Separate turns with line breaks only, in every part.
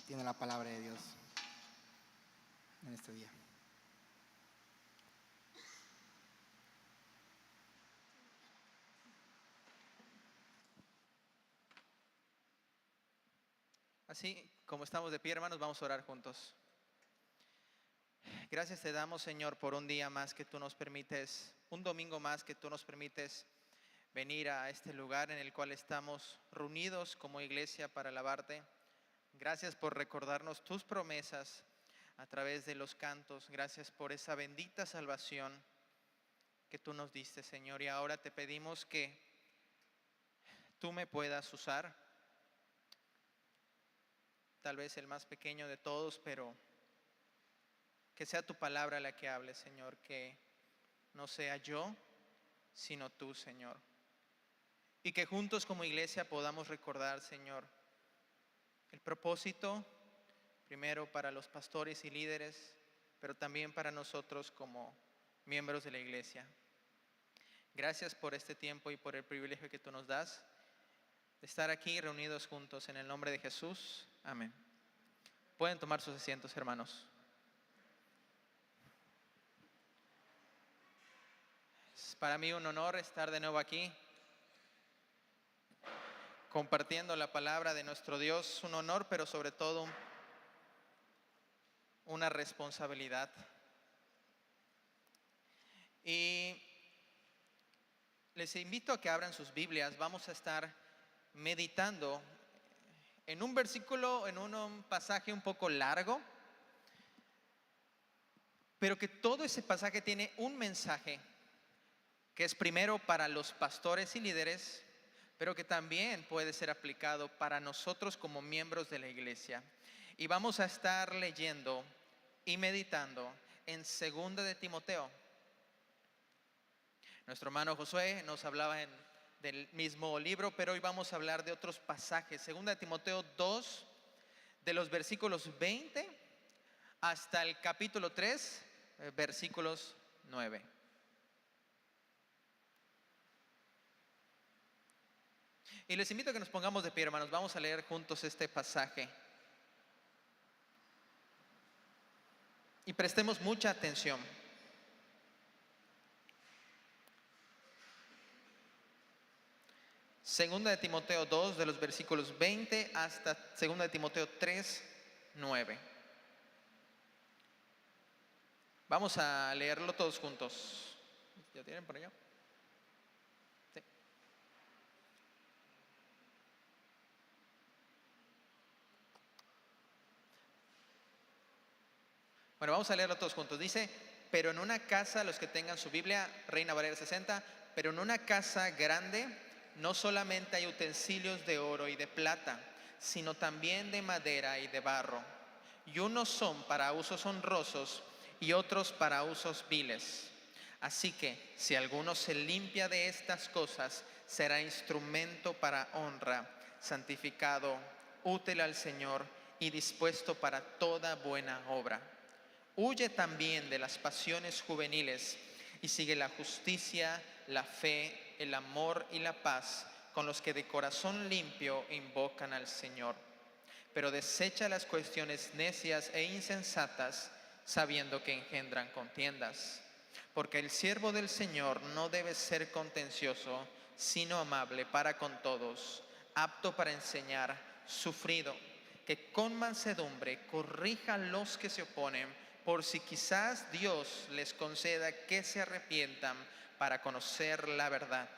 tiene la palabra de Dios en este día.
Así como estamos de pie, hermanos, vamos a orar juntos. Gracias te damos, Señor, por un día más que tú nos permites, un domingo más que tú nos permites venir a este lugar en el cual estamos reunidos como iglesia para alabarte. Gracias por recordarnos tus promesas a través de los cantos. Gracias por esa bendita salvación que tú nos diste, Señor. Y ahora te pedimos que tú me puedas usar. Tal vez el más pequeño de todos, pero que sea tu palabra la que hable, Señor, que no sea yo, sino tú, Señor. Y que juntos como iglesia podamos recordar, Señor, el propósito, primero para los pastores y líderes, pero también para nosotros como miembros de la iglesia. Gracias por este tiempo y por el privilegio que tú nos das de estar aquí reunidos juntos en el nombre de Jesús. Amén. Pueden tomar sus asientos, hermanos. Es para mí un honor estar de nuevo aquí, compartiendo la palabra de nuestro Dios. Un honor, pero sobre todo una responsabilidad. Y les invito a que abran sus Biblias. Vamos a estar meditando en un versículo, en un pasaje un poco largo, pero que todo ese pasaje tiene un mensaje que es primero para los pastores y líderes, pero que también puede ser aplicado para nosotros como miembros de la iglesia. Y vamos a estar leyendo y meditando en 2 de Timoteo. Nuestro hermano Josué nos hablaba del mismo libro, pero hoy vamos a hablar de otros pasajes. 2 de Timoteo 2, de los versículos 20 hasta el capítulo 3, versículos 9. Y les invito a que nos pongamos de pie, hermanos. Vamos a leer juntos este pasaje. Y prestemos mucha atención. Segunda de Timoteo 2, de los versículos 20 hasta segunda de Timoteo 3, 9. Vamos a leerlo todos juntos. ¿Ya tienen por allá? Sí. Bueno, vamos a leerlo todos juntos. Dice: pero en una casa, los que tengan su Biblia, Reina Valera 60, pero en una casa grande no solamente hay utensilios de oro y de plata, sino también de madera y de barro. Y unos son para usos honrosos y otros para usos viles. Así que si alguno se limpia de estas cosas, será instrumento para honra, santificado, útil al Señor y dispuesto para toda buena obra. Huye también de las pasiones juveniles y sigue la justicia, la fe, el amor y la paz con los que de corazón limpio invocan al Señor. Pero desecha las cuestiones necias e insensatas, sabiendo que engendran contiendas. Porque el siervo del Señor no debe ser contencioso, sino amable para con todos, apto para enseñar, sufrido, que con mansedumbre corrija a los que se oponen, por si quizás Dios les conceda que se arrepientan para conocer la verdad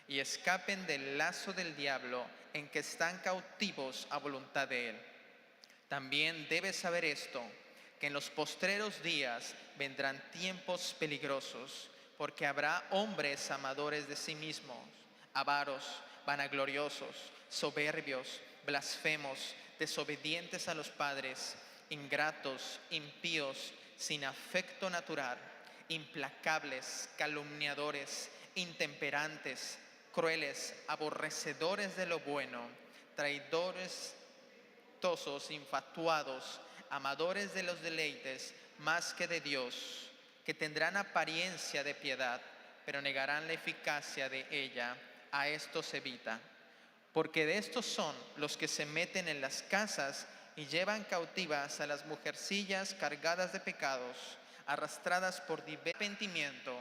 y escapen del lazo del diablo en que están cautivos a voluntad de él. También debes saber esto, que en los postreros días vendrán tiempos peligrosos, porque habrá hombres amadores de sí mismos, avaros, vanagloriosos, soberbios, blasfemos, desobedientes a los padres, ingratos, impíos, sin afecto natural, implacables, calumniadores, intemperantes, crueles, aborrecedores de lo bueno, traidores, infatuados, amadores de los deleites más que de Dios, que tendrán apariencia de piedad, pero negarán la eficacia de ella. A estos evita, porque de estos son los que se meten en las casas y llevan cautivas a las mujercillas cargadas de pecados, arrastradas por diverso arrepentimiento.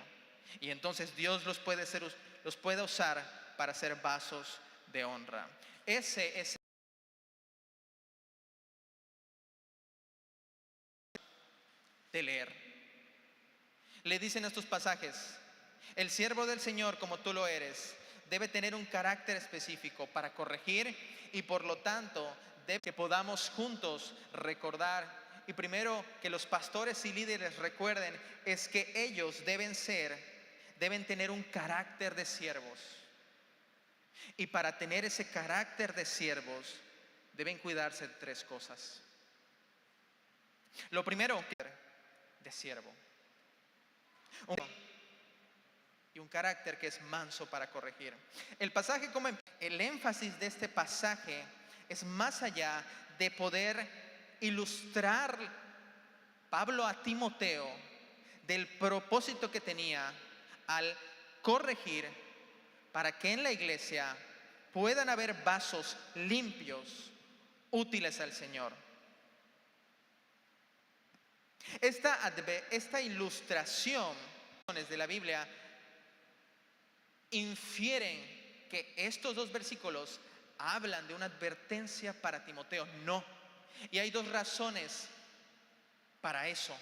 Y entonces Dios los puede usar para ser vasos de honra. Ese es de leer. Le dicen estos pasajes: el siervo del Señor, como tú lo eres, debe tener un carácter específico para corregir, y por lo tanto que podamos juntos recordar. Y primero que los pastores y líderes recuerden es que ellos deben tener un carácter de siervos. Y para tener ese carácter de siervos deben cuidarse de 3 cosas. Lo primero, de siervo. Y un carácter que es manso para corregir. El énfasis de este pasaje es más allá de poder ilustrar Pablo a Timoteo del propósito que tenía al corregir, para que en la iglesia puedan haber vasos limpios, útiles al Señor. Esta ilustración de la Biblia infieren que estos 2 versículos hablan de una advertencia para Timoteo. No. Y hay 2 razones para eso.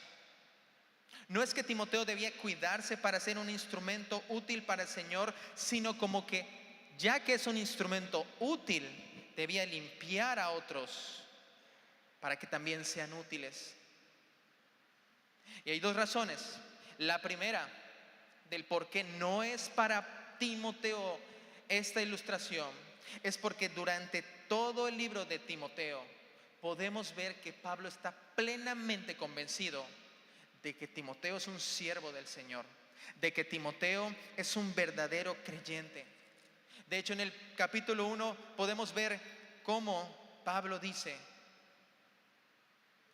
No es que Timoteo debía cuidarse para ser un instrumento útil para el Señor, sino como que ya que es un instrumento útil, debía limpiar a otros para que también sean útiles. Y hay 2 razones. La primera, del por qué no es para Timoteo esta ilustración, es porque durante todo el libro de Timoteo podemos ver que Pablo está plenamente convencido de que Timoteo es un siervo del Señor, de que Timoteo es un verdadero creyente. De hecho, en el capítulo 1 podemos ver cómo Pablo dice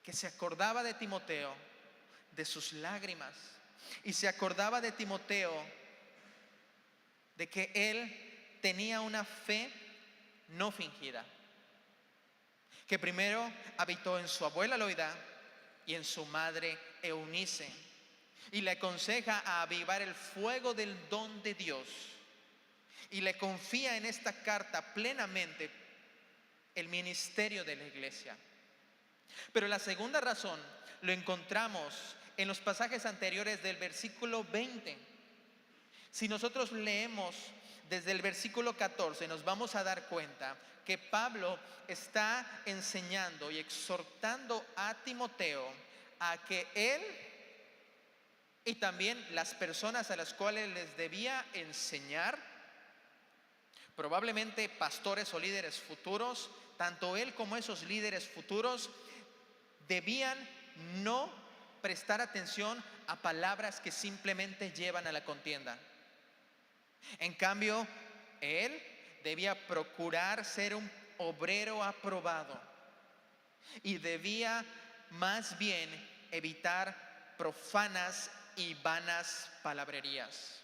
que se acordaba de Timoteo, de sus lágrimas, y se acordaba de Timoteo de que él tenía una fe no fingida, que primero habitó en su abuela Loida y en su madre Eunice, y le aconseja a avivar el fuego del don de Dios, y le confía en esta carta plenamente el ministerio de la iglesia. Pero la segunda razón lo encontramos en los pasajes anteriores del versículo 20. Si nosotros leemos desde el versículo 14, nos vamos a dar cuenta que Pablo está enseñando y exhortando a Timoteo a que él y también las personas a las cuales les debía enseñar, probablemente pastores o líderes futuros, tanto él como esos líderes futuros debían no prestar atención a palabras que simplemente llevan a la contienda. En cambio, él debía procurar ser un obrero aprobado y debía más bien evitar profanas y vanas palabrerías,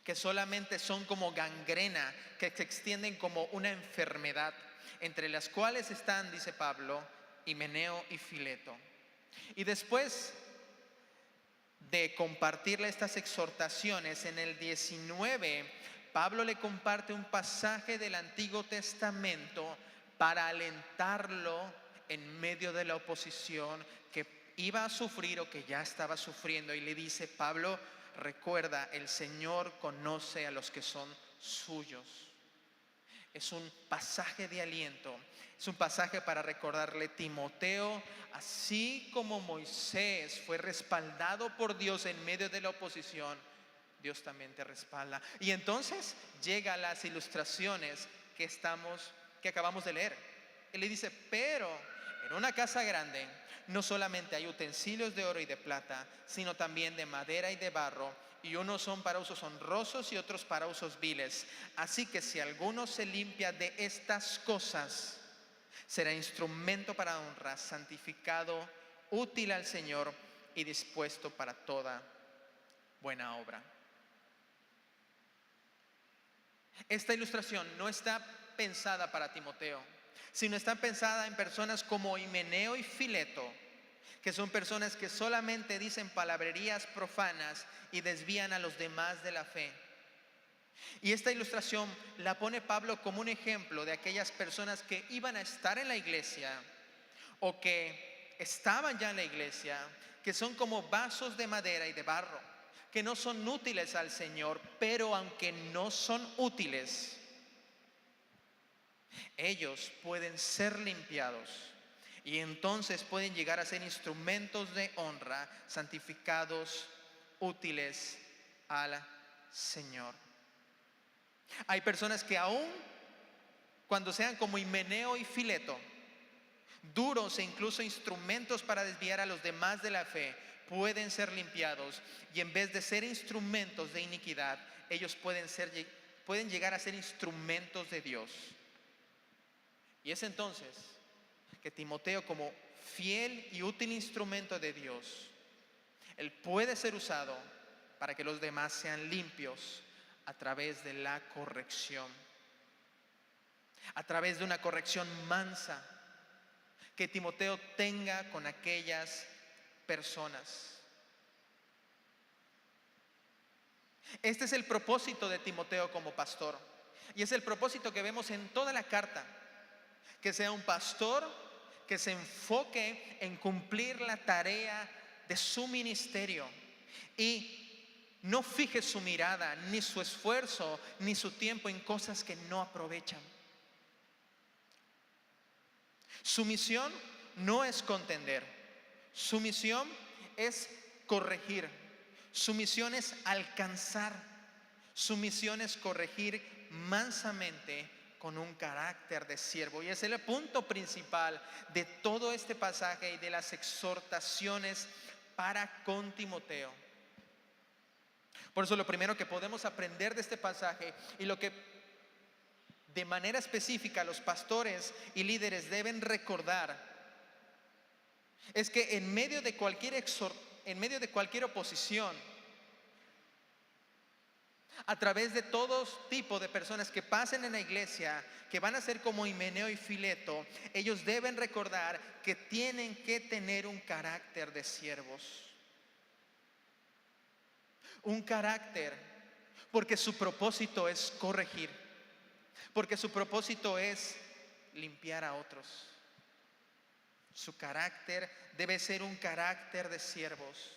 que solamente son como gangrena, que se extienden como una enfermedad, entre las cuales están, dice Pablo, Himeneo y Fileto. Y después de compartirle estas exhortaciones, en el 19, Pablo le comparte un pasaje del Antiguo Testamento para alentarlo en medio de la oposición que iba a sufrir o que ya estaba sufriendo. Y le dice: Pablo, recuerda, el Señor conoce a los que son suyos. Es un pasaje de aliento, es un pasaje para recordarle: Timoteo, así como Moisés fue respaldado por Dios en medio de la oposición, Dios también te respalda. Y entonces llega a las ilustraciones que acabamos de leer. Él le dice: pero en una casa grande no solamente hay utensilios de oro y de plata, sino también de madera y de barro, y unos son para usos honrosos y otros para usos viles. Así que si alguno se limpia de estas cosas, será instrumento para honra, santificado, útil al Señor y dispuesto para toda buena obra. Esta ilustración no está pensada para Timoteo, sino está pensada en personas como Himeneo y Fileto, que son personas que solamente dicen palabrerías profanas y desvían a los demás de la fe. Y esta ilustración la pone Pablo como un ejemplo de aquellas personas que iban a estar en la iglesia o que estaban ya en la iglesia, que son como vasos de madera y de barro, que no son útiles al Señor, pero aunque no son útiles, ellos pueden ser limpiados y entonces pueden llegar a ser instrumentos de honra, santificados, útiles al Señor. Hay personas que aún cuando sean como Himeneo y Fileto, duros e incluso instrumentos para desviar a los demás de la fe, pueden ser limpiados y en vez de ser instrumentos de iniquidad, ellos pueden llegar a ser instrumentos de Dios. Y es entonces que Timoteo, como fiel y útil instrumento de Dios, él puede ser usado para que los demás sean limpios a través de la corrección, a través de una corrección mansa que Timoteo tenga con aquellas personas. Este es el propósito de Timoteo como pastor, y es el propósito que vemos en toda la carta: que sea un pastor que se enfoque en cumplir la tarea de su ministerio y no fije su mirada, ni su esfuerzo, ni su tiempo en cosas que no aprovechan. Su misión no es contender, su misión es corregir, su misión es alcanzar, su misión es corregir mansamente con un carácter de siervo. Y es el punto principal de todo este pasaje y de las exhortaciones para con Timoteo. Por eso lo primero que podemos aprender de este pasaje y lo que de manera específica los pastores y líderes deben recordar es que en medio de cualquier oposición, a través de todo tipo de personas que pasen en la iglesia, que van a ser como Himeneo y Fileto, ellos deben recordar que tienen que tener un carácter de siervos. Un carácter, porque su propósito es corregir, porque su propósito es limpiar a otros. Su carácter debe ser un carácter de siervos.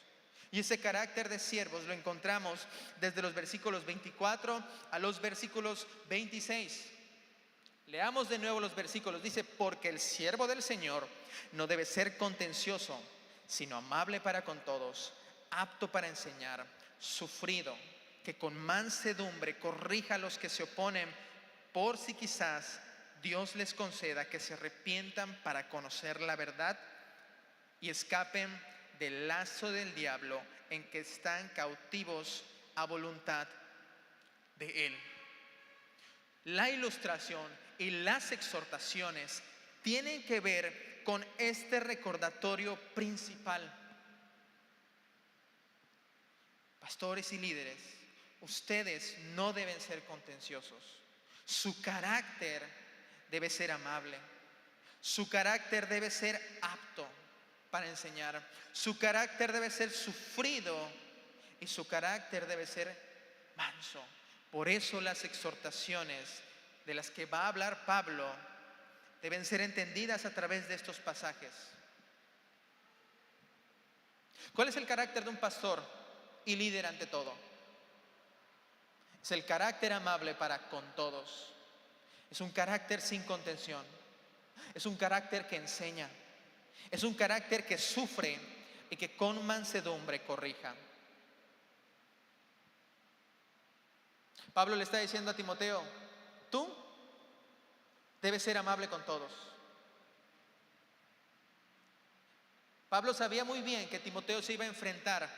Y ese carácter de siervos lo encontramos desde los versículos 24 a los versículos 26. Leamos de nuevo los versículos. Dice: porque el siervo del Señor no debe ser contencioso, sino amable para con todos, apto para enseñar, sufrido, que con mansedumbre corrija a los que se oponen, por si quizás Dios les conceda que se arrepientan para conocer la verdad y escapen del lazo del diablo en que están cautivos a voluntad de él. La ilustración y las exhortaciones tienen que ver con este recordatorio principal. Pastores y líderes, ustedes no deben ser contenciosos. Su carácter debe ser amable. Su carácter debe ser apto para enseñar. Su carácter debe ser sufrido y su carácter debe ser manso. Por eso las exhortaciones de las que va a hablar Pablo deben ser entendidas a través de estos pasajes. ¿Cuál es el carácter de un pastor y líder ante todo? Es el carácter amable para con todos. Es un carácter sin contención. Es un carácter que enseña. Es un carácter que sufre y que con mansedumbre corrija. Pablo le está diciendo a Timoteo: tú debes ser amable con todos. Pablo sabía muy bien que Timoteo se iba a enfrentar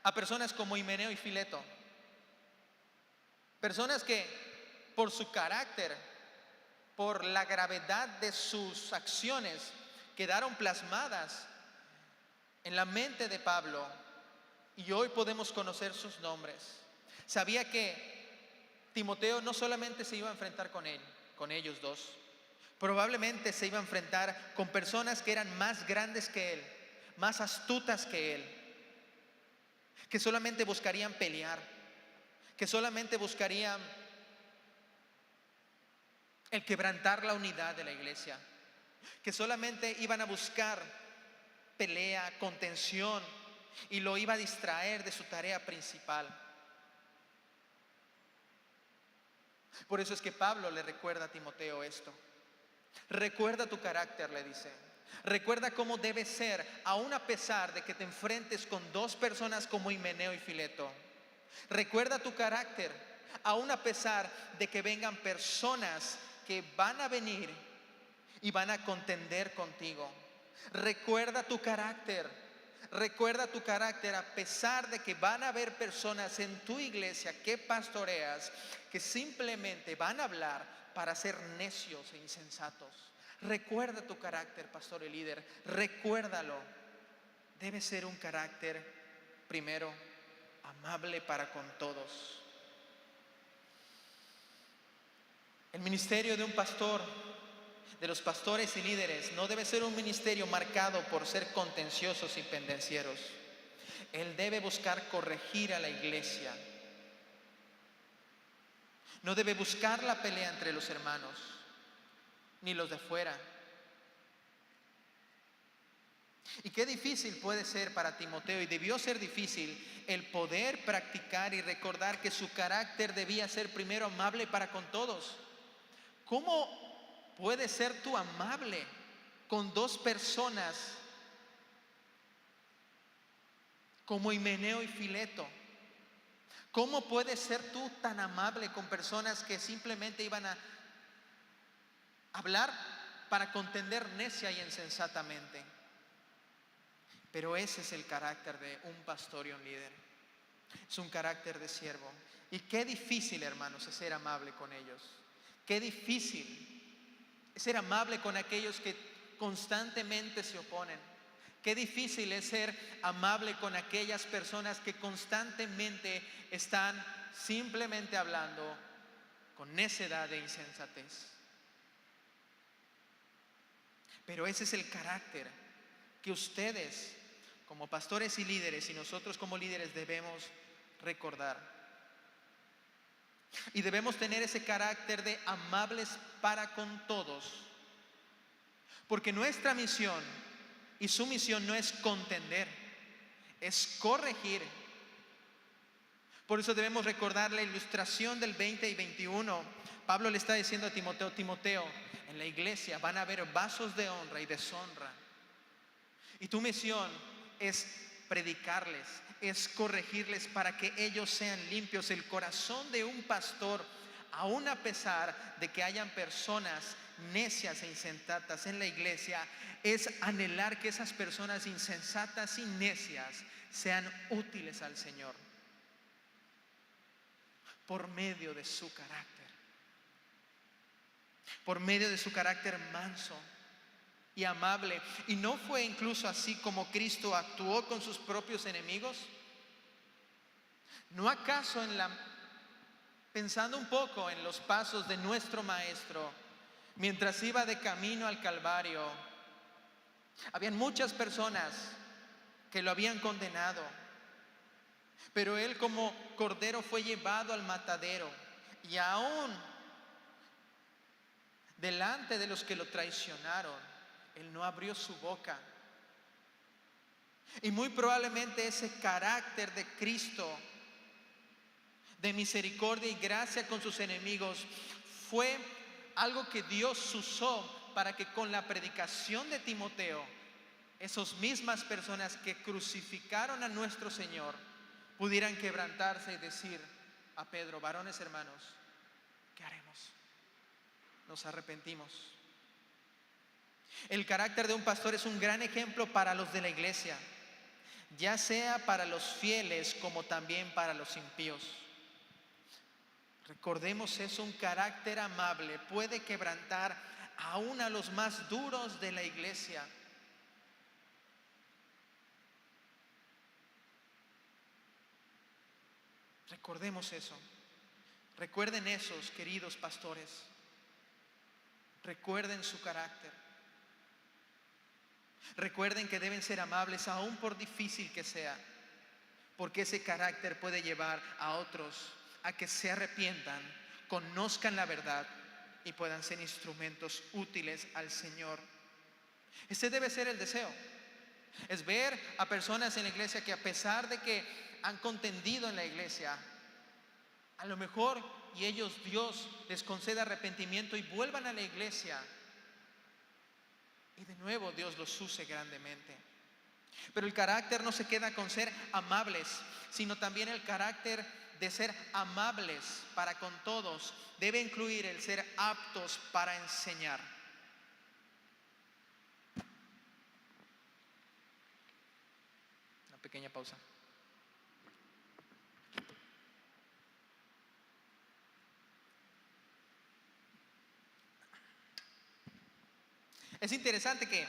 a personas como Himeneo y Fileto. Personas que por su carácter, por la gravedad de sus acciones, quedaron plasmadas en la mente de Pablo y hoy podemos conocer sus nombres. Sabía que Timoteo no solamente se iba a enfrentar con ellos dos, Probablemente se iba a enfrentar con personas que eran más grandes que él, más astutas que él, que solamente buscarían pelear, que solamente buscarían el quebrantar la unidad de la iglesia, que solamente iban a buscar pelea, contención, y lo iba a distraer de su tarea principal. Por eso es que Pablo le recuerda a Timoteo esto. Recuerda tu carácter, le dice. Recuerda cómo debe ser, aun a pesar de que te enfrentes con dos personas como Himeneo y Fileto. Recuerda tu carácter, aun a pesar de que vengan personas que van a venir y van a contender contigo. Recuerda tu carácter. Recuerda tu carácter a pesar de que van a haber personas en tu iglesia que pastoreas que simplemente van a hablar para ser necios e insensatos. Recuerda tu carácter, pastor y líder. Recuérdalo. Debe ser un carácter, primero, amable para con todos. El ministerio de un pastor, de los pastores y líderes, no debe ser un ministerio marcado por ser contenciosos y pendencieros. Él debe buscar corregir a la iglesia. No debe buscar la pelea entre los hermanos, ni los de fuera. Y qué difícil puede ser para Timoteo, y debió ser difícil, el poder practicar y recordar que su carácter debía ser primero amable para con todos. ¿Cómo puedes ser tú amable con dos personas como Himeneo y Fileto? ¿Cómo puedes ser tú tan amable con personas que simplemente iban a hablar para contender necia y insensatamente? Pero ese es el carácter de un pastor y un líder. Es un carácter de siervo. Y qué difícil, hermanos, es ser amable con ellos. Qué difícil es ser amable con aquellos que constantemente se oponen. Qué difícil es ser amable con aquellas personas que constantemente están simplemente hablando con necedad e insensatez. Pero ese es el carácter que ustedes, como pastores y líderes, y nosotros como líderes, debemos recordar. Y debemos tener ese carácter de amables para con todos. Porque nuestra misión y su misión no es contender, es corregir. Por eso debemos recordar la ilustración del 20 y 21. Pablo le está diciendo a Timoteo: Timoteo, en la iglesia van a haber vasos de honra y deshonra. Y tu misión es predicarles, es corregirles para que ellos sean limpios. El corazón de un pastor, aun a pesar de que hayan personas necias e insensatas en la iglesia, es anhelar que esas personas insensatas y necias sean útiles al Señor por medio de su carácter, por medio de su carácter manso y amable. ¿Y no fue incluso así como Cristo actuó con sus propios enemigos? ¿No acaso pensando un poco en los pasos de nuestro Maestro, mientras iba de camino al Calvario, habían muchas personas que lo habían condenado, pero él como cordero fue llevado al matadero, y aún delante de los que lo traicionaron, él no abrió su boca. Y muy probablemente ese carácter de Cristo, de misericordia y gracia con sus enemigos, fue algo que Dios usó para que con la predicación de Timoteo, esas mismas personas que crucificaron a nuestro Señor pudieran quebrantarse y decir a Pedro: varones hermanos, ¿qué haremos? Nos arrepentimos. El carácter de un pastor es un gran ejemplo para los de la iglesia, ya sea para los fieles como también para los impíos. Recordemos eso: un carácter amable puede quebrantar aún a los más duros de la iglesia. Recordemos eso. Recuerden esos, queridos pastores. Recuerden su carácter. Recuerden que deben ser amables aún por difícil que sea, porque ese carácter puede llevar a otros a que se arrepientan, conozcan la verdad y puedan ser instrumentos útiles al Señor. Ese debe ser el deseo. Es ver a personas en la iglesia que, a pesar de que han contendido en la iglesia, a lo mejor y ellos, Dios les conceda arrepentimiento y vuelvan a la iglesia, y de nuevo Dios los use grandemente. Pero el carácter no se queda con ser amables, sino también el carácter de ser amables para con todos debe incluir el ser aptos para enseñar. Una pequeña pausa. Es interesante que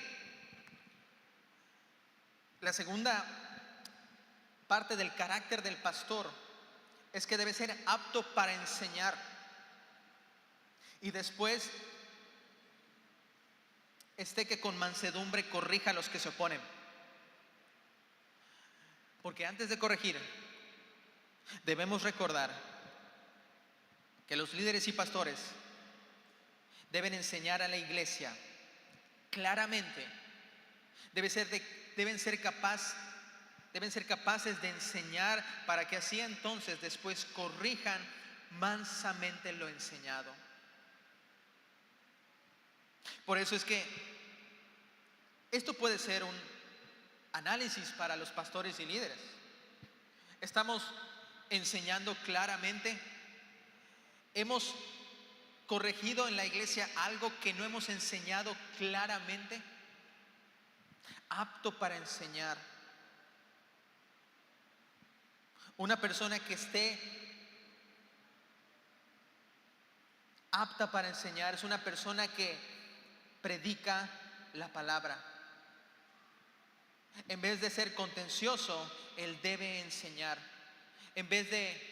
la segunda parte del carácter del pastor es que debe ser apto para enseñar. Y después que con mansedumbre corrija a los que se oponen. Porque antes de corregir, debemos recordar que los líderes y pastores deben enseñar a la iglesia claramente. Deben ser capaces de enseñar para que así entonces después corrijan mansamente lo enseñado. Por eso es que esto puede ser un análisis para los pastores y líderes. ¿Estamos enseñando claramente? ¿Hemos corregido en la iglesia algo que no hemos enseñado claramente? Apto para enseñar. Una persona que esté apta para enseñar es una persona que predica la palabra. En vez de ser contencioso, él debe enseñar. En vez de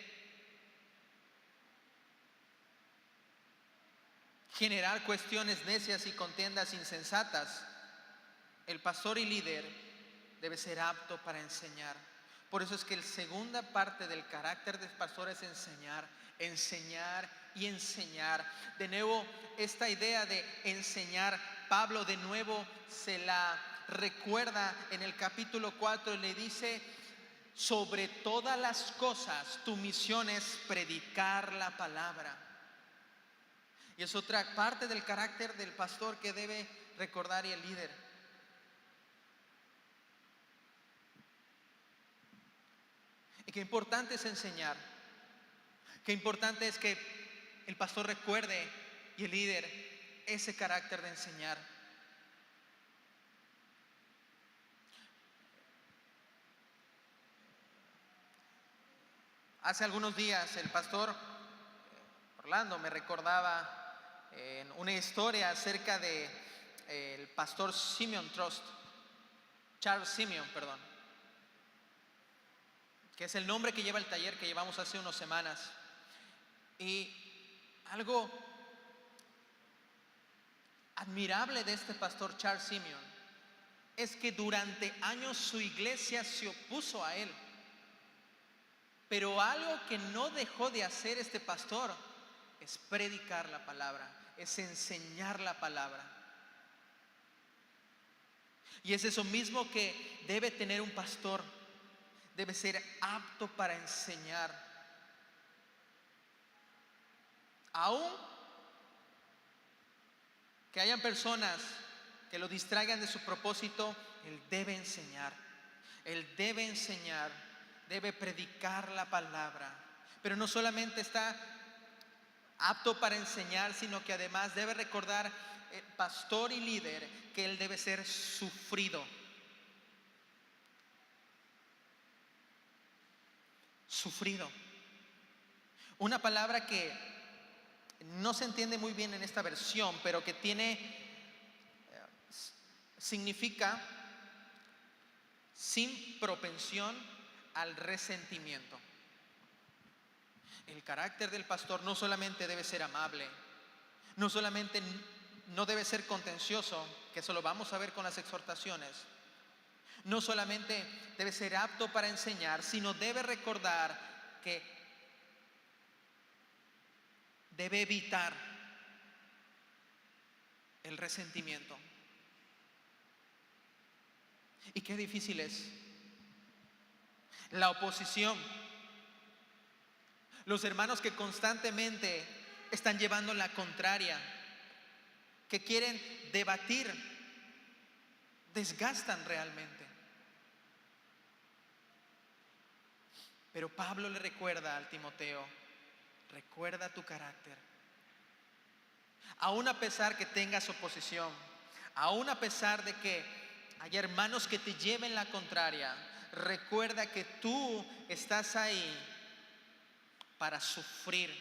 generar cuestiones necias y contiendas insensatas, el pastor y líder debe ser apto para enseñar. Por eso es que la segunda parte del carácter del pastor es enseñar, enseñar y enseñar. De nuevo, esta idea de enseñar, Pablo de nuevo se la recuerda en el capítulo 4 y le dice: sobre todas las cosas tu misión es predicar la palabra. Y es otra parte del carácter del pastor que debe recordar y el líder. Y qué importante es enseñar. Qué importante es que el pastor recuerde y el líder ese carácter de enseñar. Hace algunos días el pastor Orlando me recordaba en una historia acerca de el pastor Charles Simeon, que es el nombre que lleva el taller que llevamos hace unas semanas. Y algo admirable de este pastor Charles Simeon es que durante años su iglesia se opuso a él. Pero algo que no dejó de hacer este pastor es predicar la palabra, es enseñar la palabra. Y es eso mismo que debe tener un pastor. Debe ser apto para enseñar. Aún que hayan personas que lo distraigan de su propósito, él debe enseñar. Él debe enseñar, debe predicar la palabra. Pero no solamente está apto para enseñar, sino que además debe recordar el pastor y líder que él debe ser sufrido. Sufrido. Una palabra que no se entiende muy bien en esta versión, pero que significa sin propensión al resentimiento. El carácter del pastor no solamente debe ser amable, no solamente no debe ser contencioso, que eso lo vamos a ver con las exhortaciones. No solamente debe ser apto para enseñar, sino debe recordar que debe evitar el resentimiento. Y qué difícil es la oposición. Los hermanos que constantemente están llevando la contraria, que quieren debatir, desgastan realmente. Pero Pablo le recuerda al Timoteo: recuerda tu carácter. Aún a pesar que tengas oposición, aún a pesar de que hay hermanos que te lleven la contraria, recuerda que tú estás ahí para sufrir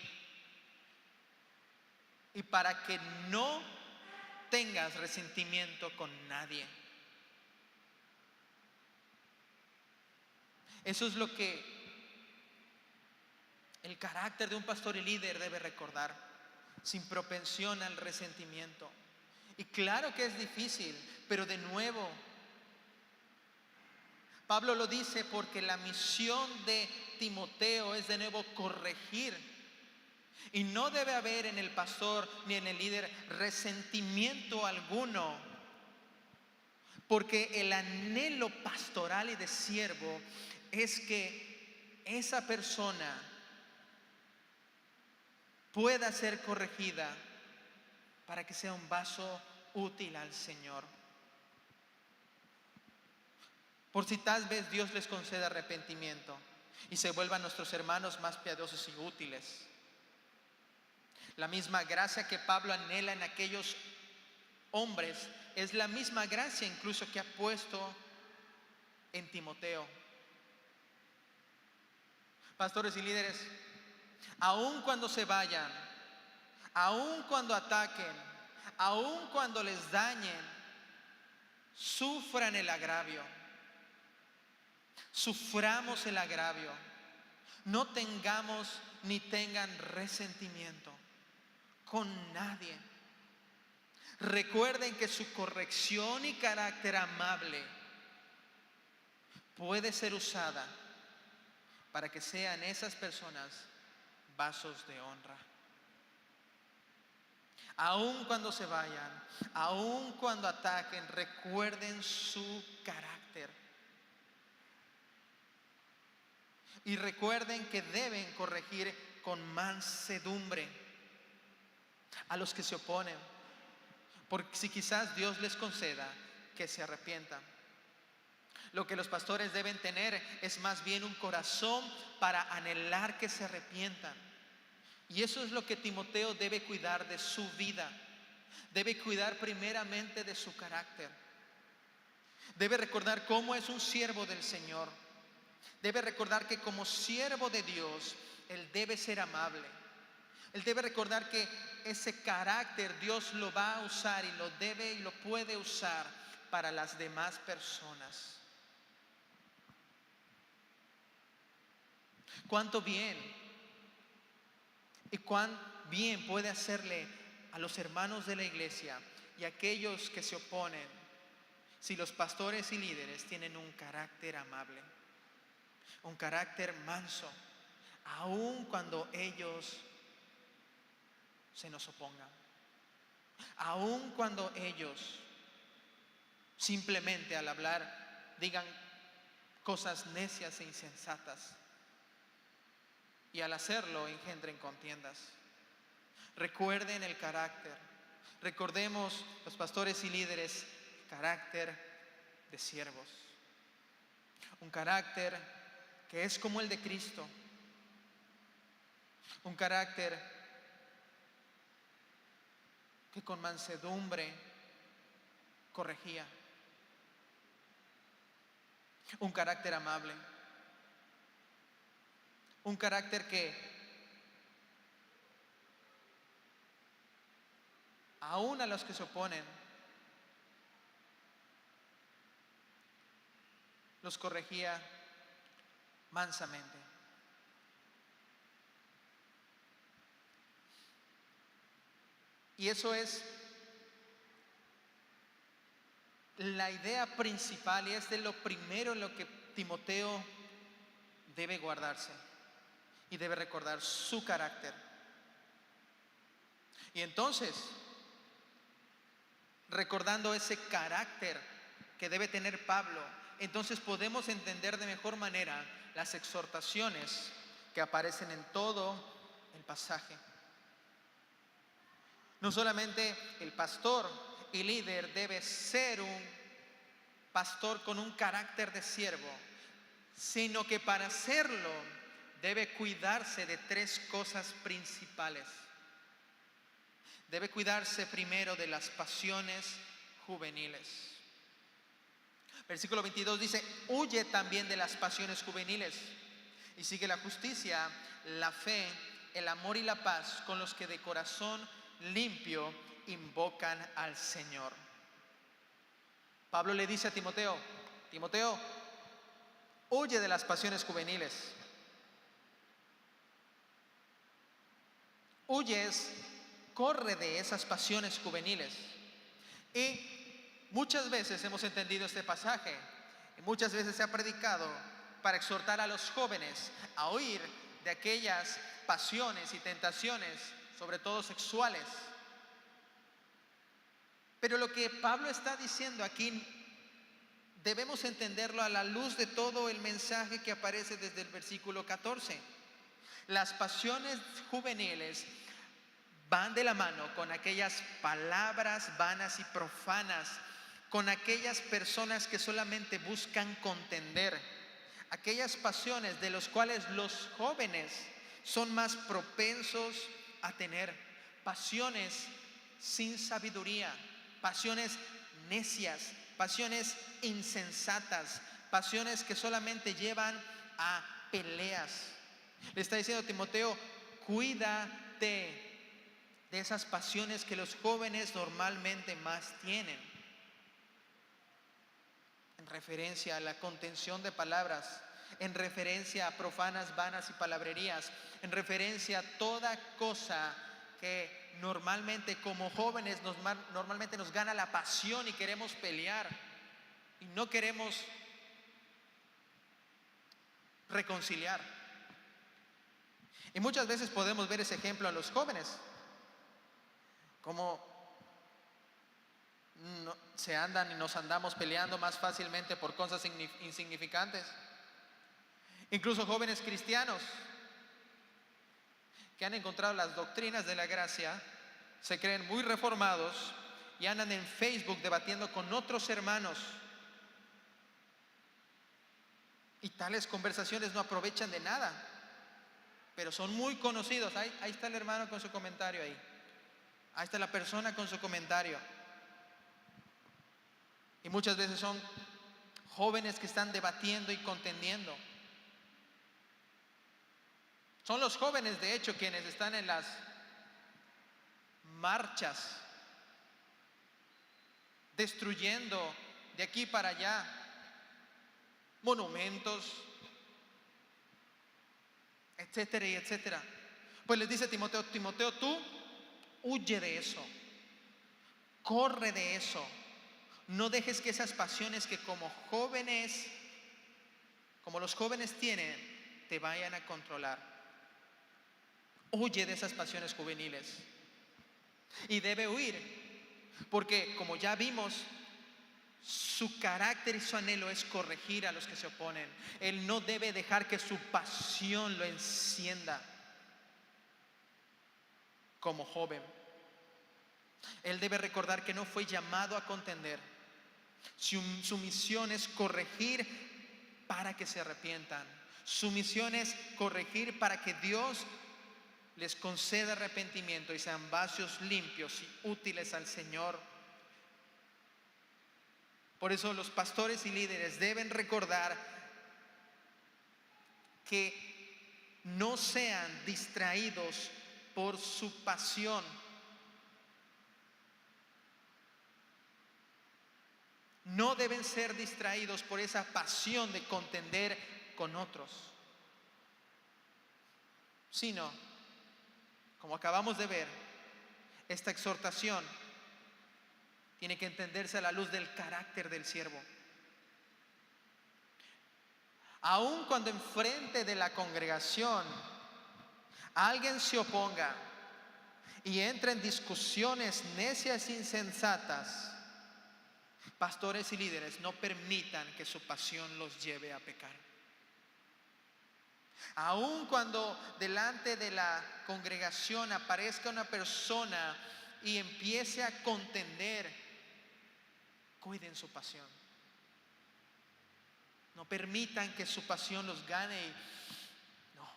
y para que no tengas resentimiento con nadie. Eso es lo que el carácter de un pastor y líder debe recordar, sin propensión al resentimiento. Y claro que es difícil, pero de nuevo, Pablo lo dice porque la misión de Timoteo es de nuevo corregir. Y no debe haber en el pastor ni en el líder resentimiento alguno, porque el anhelo pastoral y de siervo es que esa persona pueda ser corregida para que sea un vaso útil al Señor. Por si tal vez Dios les conceda arrepentimiento y se vuelvan nuestros hermanos más piadosos y útiles. La misma gracia que Pablo anhela en aquellos hombres es la misma gracia incluso que ha puesto en Timoteo. Pastores y líderes, aun cuando se vayan, aun cuando ataquen, aun cuando les dañen, sufran el agravio. Suframos el agravio. No tengamos ni tengan resentimiento con nadie. Recuerden que su corrección y carácter amable puede ser usada para que sean esas personas vasos de honra. Aun cuando se vayan, aun cuando ataquen, recuerden su carácter. Y recuerden que deben corregir con mansedumbre a los que se oponen, porque si quizás Dios les conceda que se arrepientan. Lo que los pastores deben tener es más bien un corazón para anhelar que se arrepientan. Y eso es lo que Timoteo debe cuidar de su vida. Debe cuidar primeramente de su carácter. Debe recordar cómo es un siervo del Señor. Debe recordar que como siervo de Dios, él debe ser amable. Él debe recordar que ese carácter Dios lo va a usar y lo debe y lo puede usar para las demás personas. Cuánto bien y cuán bien puede hacerle a los hermanos de la iglesia y a aquellos que se oponen si los pastores y líderes tienen un carácter amable, un carácter manso, aun cuando ellos se nos opongan, aun cuando ellos simplemente al hablar digan cosas necias e insensatas y al hacerlo engendren contiendas. Recuerden el carácter. Recordemos, los pastores y líderes, el carácter de siervos. Un carácter que es como el de Cristo. Un carácter que con mansedumbre corregía. Un carácter amable. Un carácter que aún a los que se oponen los corregía mansamente. Y eso es la idea principal y es de lo primero en lo que Timoteo debe guardarse y debe recordar su carácter. Y entonces, recordando ese carácter que debe tener Pablo, entonces podemos entender de mejor manera las exhortaciones que aparecen en todo el pasaje. No solamente el pastor y líder debe ser un pastor con un carácter de siervo, sino que para hacerlo debe cuidarse de tres cosas principales. Debe cuidarse primero de las pasiones juveniles. Versículo 22 dice: huye también de las pasiones juveniles y sigue la justicia, la fe, el amor y la paz con los que de corazón limpio invocan al Señor. Pablo le dice a Timoteo: Timoteo, huye de las pasiones juveniles. Huyes, corre de esas pasiones juveniles. Y muchas veces hemos entendido este pasaje, y muchas veces se ha predicado para exhortar a los jóvenes a huir de aquellas pasiones y tentaciones, sobre todo sexuales. Pero lo que Pablo está diciendo aquí debemos entenderlo a la luz de todo el mensaje que aparece desde el versículo 14. Las pasiones juveniles van de la mano con aquellas palabras vanas y profanas, con aquellas personas que solamente buscan contender, aquellas pasiones de las cuales los jóvenes son más propensos a tener, pasiones sin sabiduría, pasiones necias, pasiones insensatas, pasiones que solamente llevan a peleas. Le está diciendo a Timoteo: cuídate de esas pasiones que los jóvenes normalmente más tienen, en referencia a la contención de palabras, en referencia a profanas, vanas y palabrerías, en referencia a toda cosa que normalmente como jóvenes normalmente nos gana la pasión y queremos pelear y no queremos reconciliar. Y muchas veces podemos ver ese ejemplo a los jóvenes, como se andan y nos andamos peleando más fácilmente por cosas insignificantes. Incluso jóvenes cristianos que han encontrado las doctrinas de la gracia, se creen muy reformados y andan en Facebook debatiendo con otros hermanos. Y tales conversaciones no aprovechan de nada, pero son muy conocidos. Ahí está el hermano con su comentario ahí. Ahí está la persona con su comentario. Y muchas veces son jóvenes que están debatiendo y contendiendo. Son los jóvenes, de hecho, quienes están en las marchas, destruyendo de aquí para allá monumentos, etcétera y etcétera. Pues les dice Timoteo: Timoteo, tú huye de eso, corre de eso. No dejes que esas pasiones que como los jóvenes tienen, te vayan a controlar. Huye de esas pasiones juveniles. Y debe huir, porque como ya vimos, su carácter y su anhelo es corregir a los que se oponen. Él no debe dejar que su pasión lo encienda como joven. Él debe recordar que no fue llamado a contender. Su misión es corregir para que se arrepientan. Su misión es corregir para que Dios les conceda arrepentimiento y sean vasos limpios y útiles al Señor. Por eso los pastores y líderes deben recordar que no sean distraídos por su pasión. No deben ser distraídos por esa pasión de contender con otros, sino, como acabamos de ver, esta exhortación Tiene que entenderse a la luz del carácter del siervo. Aun cuando enfrente de la congregación alguien se oponga y entre en discusiones necias e insensatas, pastores y líderes no permitan que su pasión los lleve a pecar. Aun cuando delante de la congregación aparezca una persona y empiece a contender, cuiden su pasión. No permitan que su pasión los gane. No,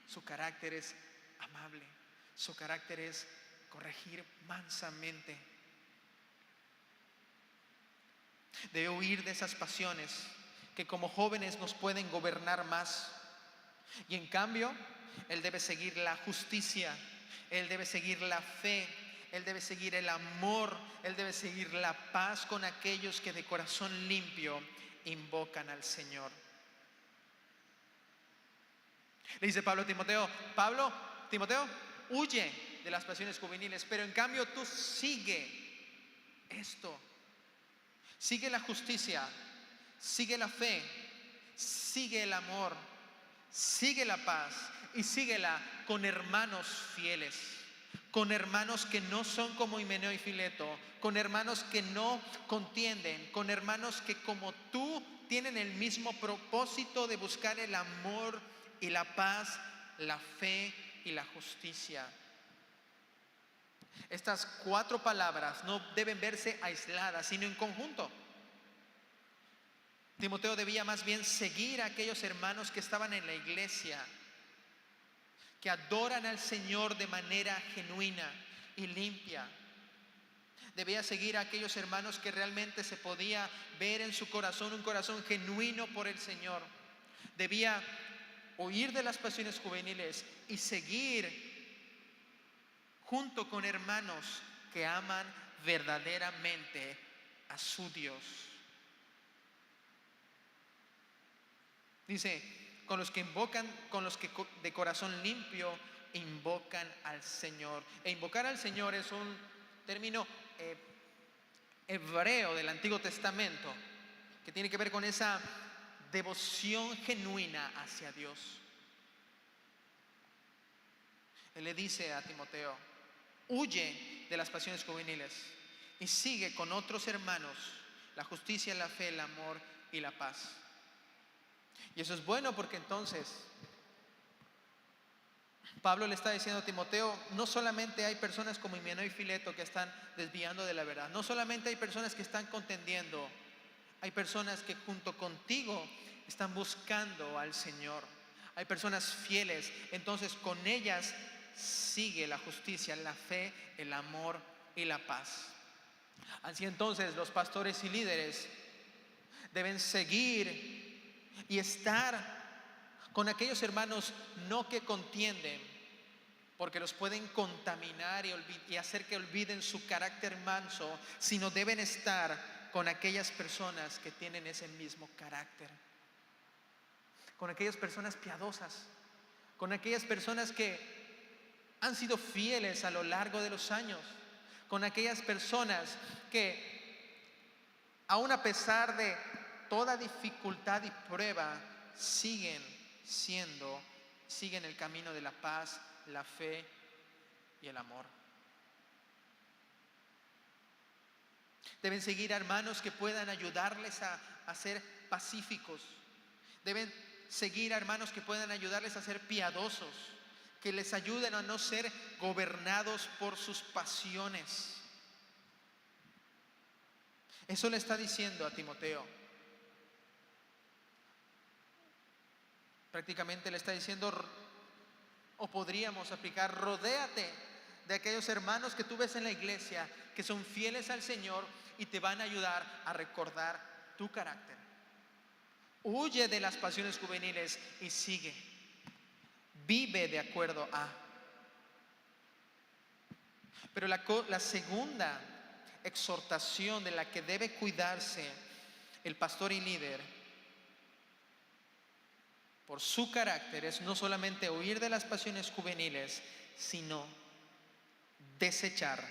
su carácter es amable. Su carácter es corregir mansamente. Debe huir de esas pasiones que como jóvenes nos pueden gobernar más. Y en cambio, él debe seguir la justicia, él debe seguir la fe, él debe seguir el amor, él debe seguir la paz con aquellos que de corazón limpio invocan al Señor. Le dice Pablo a Timoteo, Timoteo, huye de las pasiones juveniles, pero en cambio tú sigue esto. Sigue la justicia, sigue la fe, sigue el amor, sigue la paz y síguela con hermanos fieles, con hermanos que no son como Himeneo y Fileto, con hermanos que no contienden, con hermanos que como tú tienen el mismo propósito de buscar el amor y la paz, la fe y la justicia. Estas 4 palabras no deben verse aisladas, sino en conjunto. Timoteo debía más bien seguir a aquellos hermanos que estaban en la iglesia, que adoran al Señor de manera genuina y limpia. Debía seguir a aquellos hermanos que realmente se podía ver en su corazón un corazón genuino por el Señor. Debía huir de las pasiones juveniles y seguir junto con hermanos que aman verdaderamente a su Dios. Dice, con los que de corazón limpio invocan al Señor. E invocar al Señor es un término hebreo del Antiguo Testamento que tiene que ver con esa devoción genuina hacia Dios. Él le dice a Timoteo, huye de las pasiones juveniles y sigue con otros hermanos la justicia, la fe, el amor y la paz. Y eso es bueno porque entonces Pablo le está diciendo a Timoteo, no solamente hay personas como Himeneo y Fileto que están desviando de la verdad, no solamente hay personas que están contendiendo, hay personas que junto contigo están buscando al Señor, hay personas fieles, entonces con ellas sigue la justicia, la fe, el amor y la paz. Así entonces los pastores y líderes deben seguir y estar con aquellos hermanos no que contienden, porque los pueden contaminar y hacer que olviden su carácter manso, sino deben estar con aquellas personas que tienen ese mismo carácter, con aquellas personas piadosas, con aquellas personas que han sido fieles a lo largo de los años, con aquellas personas que aun a pesar de toda dificultad y prueba siguen el camino de la paz, la fe y el amor. Deben seguir a hermanos que puedan ayudarles a ser pacíficos. Deben seguir a hermanos que puedan ayudarles a ser piadosos, que les ayuden a no ser gobernados por sus pasiones. Eso le está diciendo a Timoteo. Prácticamente le está diciendo, o podríamos aplicar, rodéate de aquellos hermanos que tú ves en la iglesia que son fieles al Señor y te van a ayudar a recordar tu carácter. Huye de las pasiones juveniles y sigue. Vive de acuerdo a. Pero la segunda exhortación de la que debe cuidarse el pastor y líder por su carácter es no solamente huir de las pasiones juveniles, sino desechar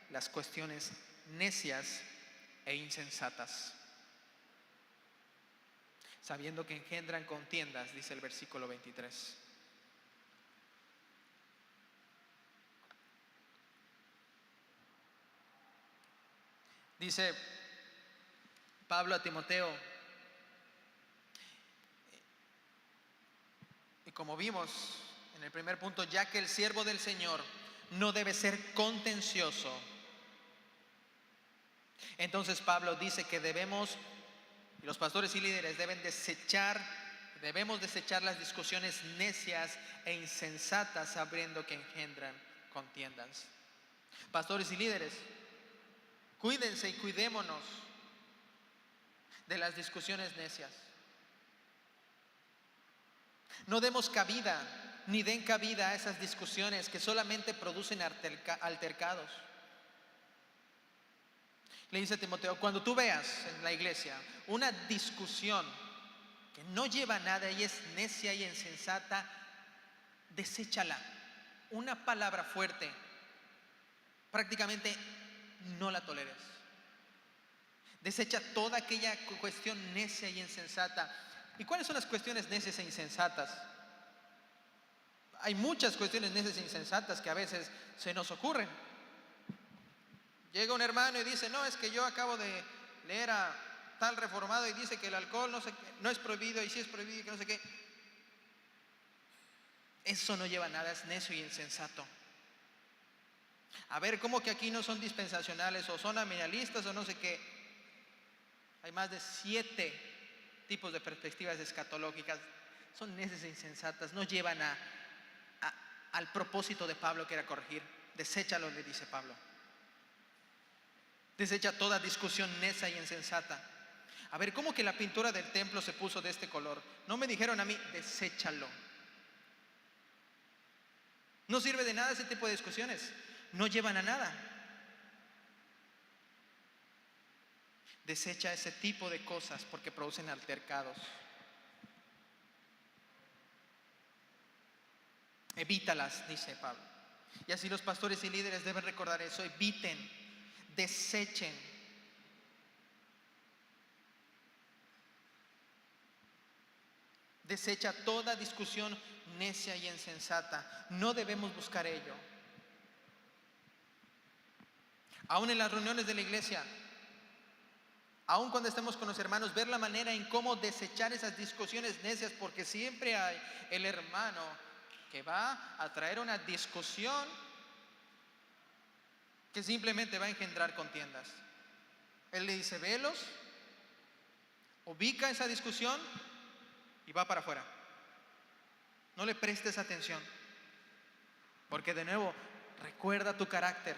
las cuestiones necias e insensatas, sabiendo que engendran contiendas, dice el versículo 23. Dice Pablo a Timoteo, y como vimos en el primer punto, ya que el siervo del Señor no debe ser contencioso, entonces Pablo dice que los pastores y líderes debemos desechar las discusiones necias e insensatas, sabiendo que engendran contiendas. Pastores y líderes, cuídense y cuidémonos de las discusiones necias. No demos cabida, ni den cabida a esas discusiones que solamente producen altercados. Le dice a Timoteo, cuando tú veas en la iglesia una discusión que no lleva a nada y es necia y insensata, deséchala. Una palabra fuerte, prácticamente no la toleres. Desecha toda aquella cuestión necia y insensata. ¿Y cuáles son las cuestiones necias e insensatas? Hay muchas cuestiones necias e insensatas que a veces se nos ocurren. Llega un hermano y dice, no, es que yo acabo de leer a tal reformado y dice que el alcohol no es prohibido y sí es prohibido y que no sé qué. Eso no lleva a nada, es necio y insensato. A ver, ¿cómo que aquí no son dispensacionales o son amialistas o no sé qué? Hay más de 7 tipos de perspectivas escatológicas. Son necias e insensatas, no llevan al propósito de Pablo, que era corregir. Deséchalo, le dice Pablo. Desecha toda discusión necia y insensata. A ver, ¿cómo que la pintura del templo se puso de este color? No me dijeron a mí, deséchalo. No sirve de nada ese tipo de discusiones. No llevan a nada. Desecha ese tipo de cosas porque producen altercados. Evítalas, dice Pablo. Y así los pastores y líderes deben recordar eso. Eviten, desechen. Desecha toda discusión necia y insensata. No debemos buscar ello. Aún en las reuniones de la iglesia, aún cuando estemos con los hermanos, ver la manera en cómo desechar esas discusiones necias, porque siempre hay el hermano que va a traer una discusión que simplemente va a engendrar contiendas. Él le dice, velos, ubica esa discusión y va para afuera. No le prestes atención, porque de nuevo, recuerda tu carácter.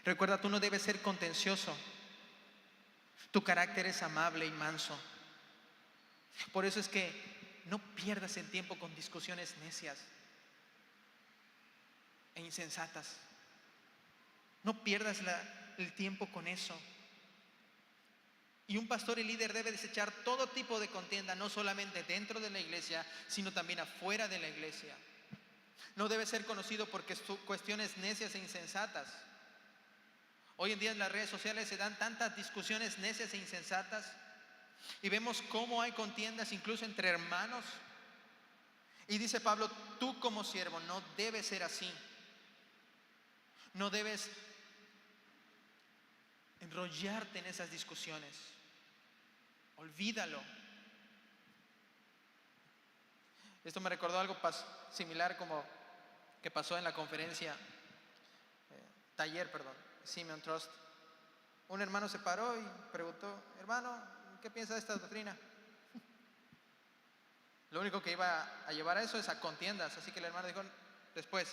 Recuerda, tú no debes ser contencioso. Tu carácter es amable y manso. Por eso es que no pierdas el tiempo con discusiones necias e insensatas. No pierdas el tiempo con eso. Y un pastor y líder debe desechar todo tipo de contienda, no solamente dentro de la iglesia, sino también afuera de la iglesia. No debe ser conocido por cuestiones necias e insensatas. Hoy en día en las redes sociales se dan tantas discusiones necias e insensatas y vemos cómo hay contiendas incluso entre hermanos. Y dice Pablo, tú como siervo no debes ser así. No debes enrollarte en esas discusiones. Olvídalo. Esto me recordó algo similar como que pasó en la conferencia, taller, Simeon Trust. Un hermano se paró y preguntó, hermano, ¿qué piensa de esta doctrina? Lo único que iba a llevar a eso es a contiendas, así que el hermano dijo, después,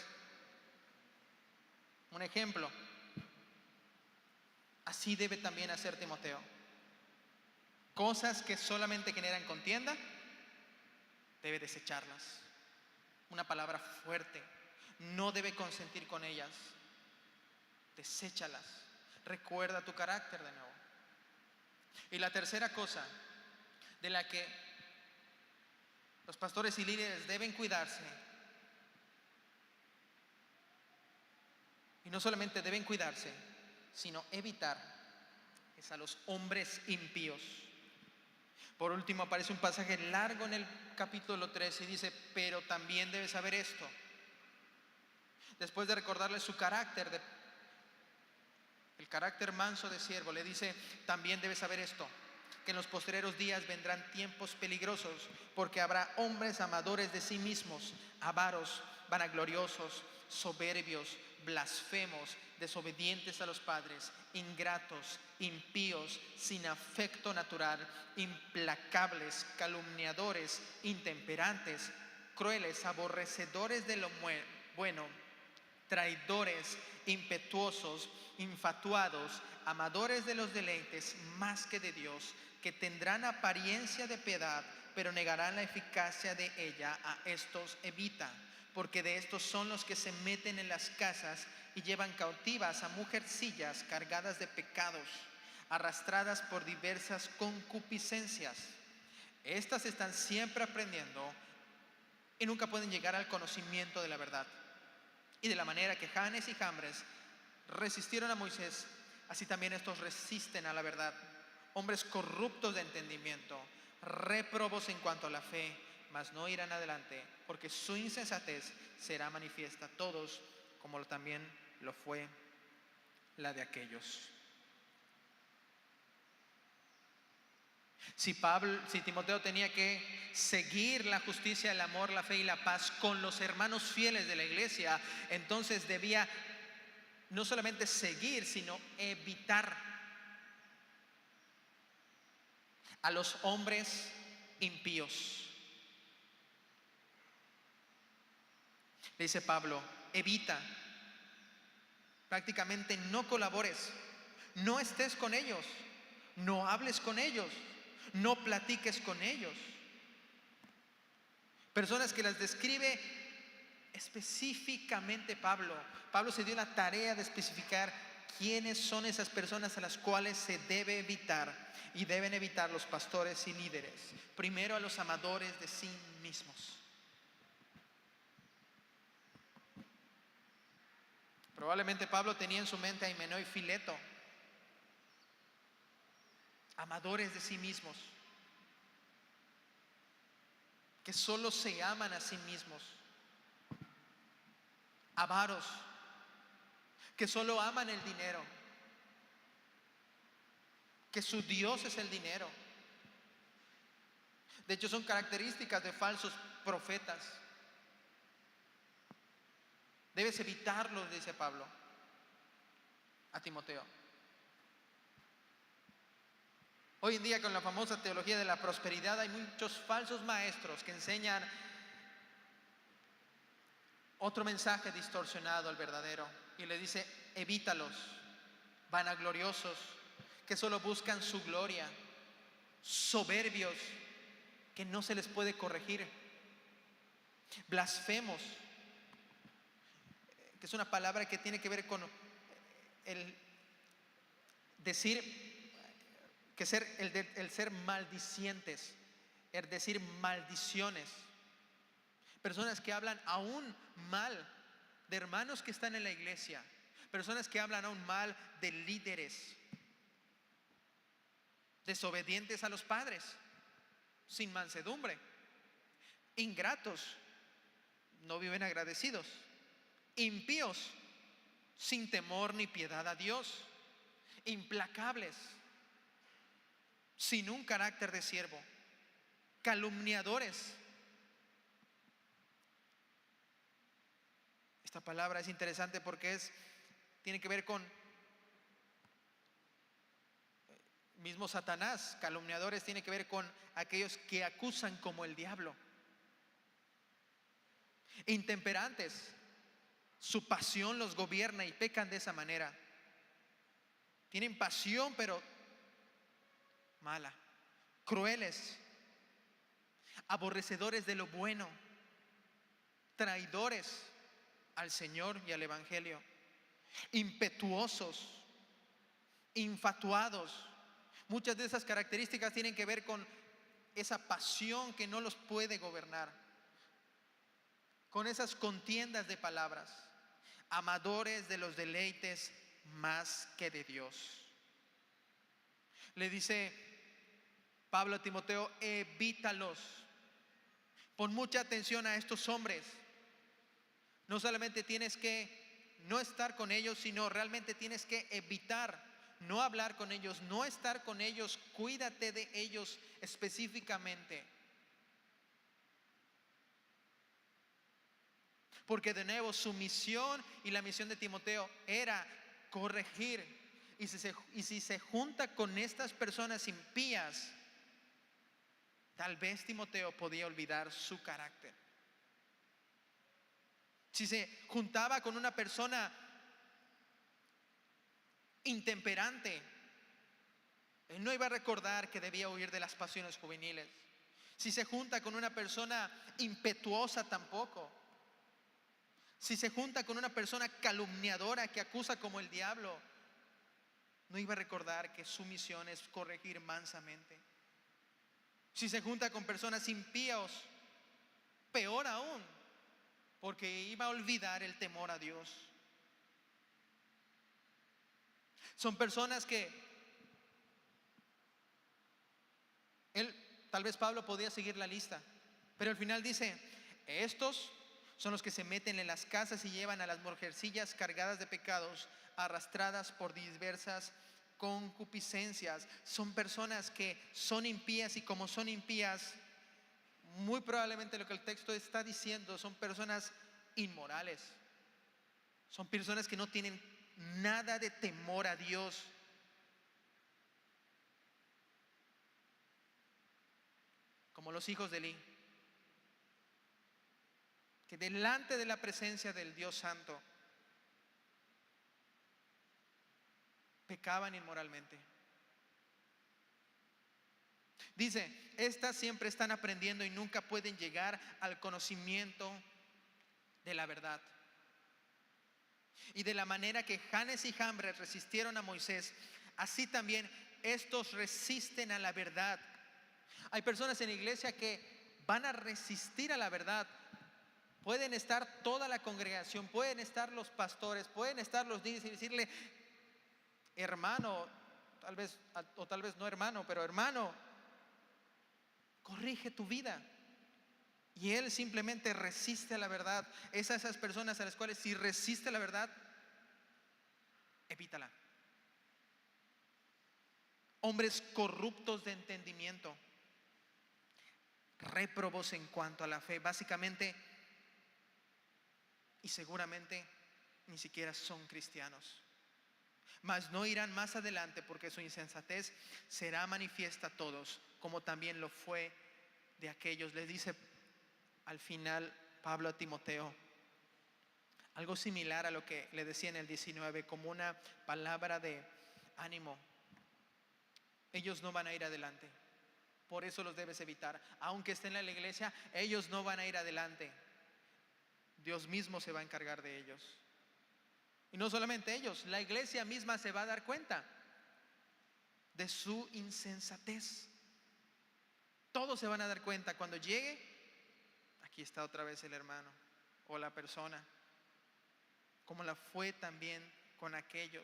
un ejemplo. Así debe también hacer Timoteo. Cosas que solamente generan contienda, debe desecharlas. Una palabra fuerte, no debe consentir con ellas. Deséchalas. Recuerda tu carácter de nuevo. Y la tercera cosa de la que los pastores y líderes deben cuidarse, y no solamente deben cuidarse, sino evitar es a los hombres impíos. Por último, aparece un pasaje largo en el capítulo 13 y dice, pero también debes saber esto. Después de recordarle su carácter, el carácter manso de siervo, le dice, también debes saber esto, que en los postreros días vendrán tiempos peligrosos, porque habrá hombres amadores de sí mismos, avaros, vanagloriosos, soberbios, blasfemos, desobedientes a los padres, ingratos, impíos, sin afecto natural, implacables, calumniadores, intemperantes, crueles, aborrecedores de lo bueno, traidores, impetuosos, infatuados, amadores de los deleites más que de Dios, que tendrán apariencia de piedad, pero negarán la eficacia de ella. A estos evita, porque de estos son los que se meten en las casas y llevan cautivas a mujercillas cargadas de pecados, arrastradas por diversas concupiscencias. Estas están siempre aprendiendo y nunca pueden llegar al conocimiento de la verdad. Y de la manera que Janes y Jambres resistieron a Moisés, así también estos resisten a la verdad. Hombres corruptos de entendimiento, réprobos en cuanto a la fe, mas no irán adelante, porque su insensatez será manifiesta a todos, como también lo fue la de aquellos. Si Timoteo tenía que seguir la justicia, el amor, la fe y la paz con los hermanos fieles de la iglesia, entonces debía no solamente seguir, sino evitar a los hombres impíos. Le dice Pablo, evita, prácticamente no colabores, no estés con ellos, no hables con ellos, no platiques con ellos. Personas que las describe específicamente Pablo. Pablo se dio la tarea de especificar quiénes son esas personas a las cuales se debe evitar, y deben evitar los pastores y líderes. Primero, a los amadores de sí mismos. Probablemente Pablo tenía en su mente a Himeneo y Fileto, amadores de sí mismos, que solo se aman a sí mismos, avaros, que solo aman el dinero, que su Dios es el dinero. De hecho, son características de falsos profetas. Debes evitarlos, dice Pablo a Timoteo. Hoy en día, con la famosa teología de la prosperidad, hay muchos falsos maestros que enseñan otro mensaje distorsionado al verdadero, y le dice, evítalos, vanagloriosos, que solo buscan su gloria, soberbios, que no se les puede corregir, blasfemos, que es una palabra que tiene que ver con el decir, el ser maldicientes, el decir maldiciones. Personas que hablan aún mal de hermanos que están en la iglesia, personas que hablan aún mal de líderes, desobedientes a los padres, sin mansedumbre, ingratos, no viven agradecidos, impíos, sin temor ni piedad a Dios, implacables, sin un carácter de siervo, calumniadores. Esta palabra es interesante porque tiene que ver con mismo Satanás. Calumniadores tiene que ver con aquellos que acusan como el diablo. Intemperantes, su pasión los gobierna y pecan de esa manera. Tienen pasión, pero mala. Crueles, aborrecedores de lo bueno, traidores al Señor y al Evangelio, impetuosos, infatuados. Muchas de esas características tienen que ver con esa pasión que no los puede gobernar, con esas contiendas de palabras, amadores de los deleites más que de Dios. Le dice Pablo a Timoteo: evítalos. Pon mucha atención a estos hombres. No solamente tienes que no estar con ellos, sino realmente tienes que evitar no hablar con ellos, no estar con ellos. Cuídate de ellos específicamente. Porque de nuevo su misión y la misión de Timoteo era corregir. Y si se junta con estas personas impías, tal vez Timoteo podía olvidar su carácter. Si se juntaba con una persona intemperante, él no iba a recordar que debía huir de las pasiones juveniles. Si se junta con una persona impetuosa, tampoco. Si se junta con una persona calumniadora que acusa como el diablo, no iba a recordar que su misión es corregir mansamente. Si se junta con personas impíos, peor aún, porque iba a olvidar el temor a Dios. Son personas que tal vez Pablo podía seguir la lista, pero al final dice: estos son los que se meten en las casas y llevan a las mujercillas cargadas de pecados, arrastradas por diversas concupiscencias. Son personas que son impías, y como son impías, muy probablemente lo que el texto está diciendo, son personas inmorales. Son personas que no tienen nada de temor a Dios. Como los hijos de Elí, que delante de la presencia del Dios Santo pecaban inmoralmente. Dice: estas siempre están aprendiendo y nunca pueden llegar al conocimiento de la verdad. Y de la manera que Janes y Jambres resistieron a Moisés, así también estos resisten a la verdad. Hay personas en la iglesia que van a resistir a la verdad. Pueden estar toda la congregación, pueden estar los pastores, pueden estar los líderes y decirle: hermano, tal vez, o tal vez no hermano, pero hermano, corrige tu vida. Y él simplemente resiste a la verdad. Esas personas a las cuales, si resiste a la verdad, evítala. Hombres corruptos de entendimiento, réprobos en cuanto a la fe, básicamente, y seguramente ni siquiera son cristianos. Mas no irán más adelante, porque su insensatez será manifiesta a todos, como también lo fue de aquellos. Les dice al final Pablo a Timoteo algo similar a lo que le decía en el 19, como una palabra de ánimo. Ellos no van a ir adelante, por eso los debes evitar. Aunque estén en la iglesia, ellos no van a ir adelante. Dios mismo se va a encargar de ellos. Y no solamente ellos, la iglesia misma se va a dar cuenta de su insensatez. Todos se van a dar cuenta cuando llegue. Aquí está otra vez el hermano o la persona, como la fue también con aquellos.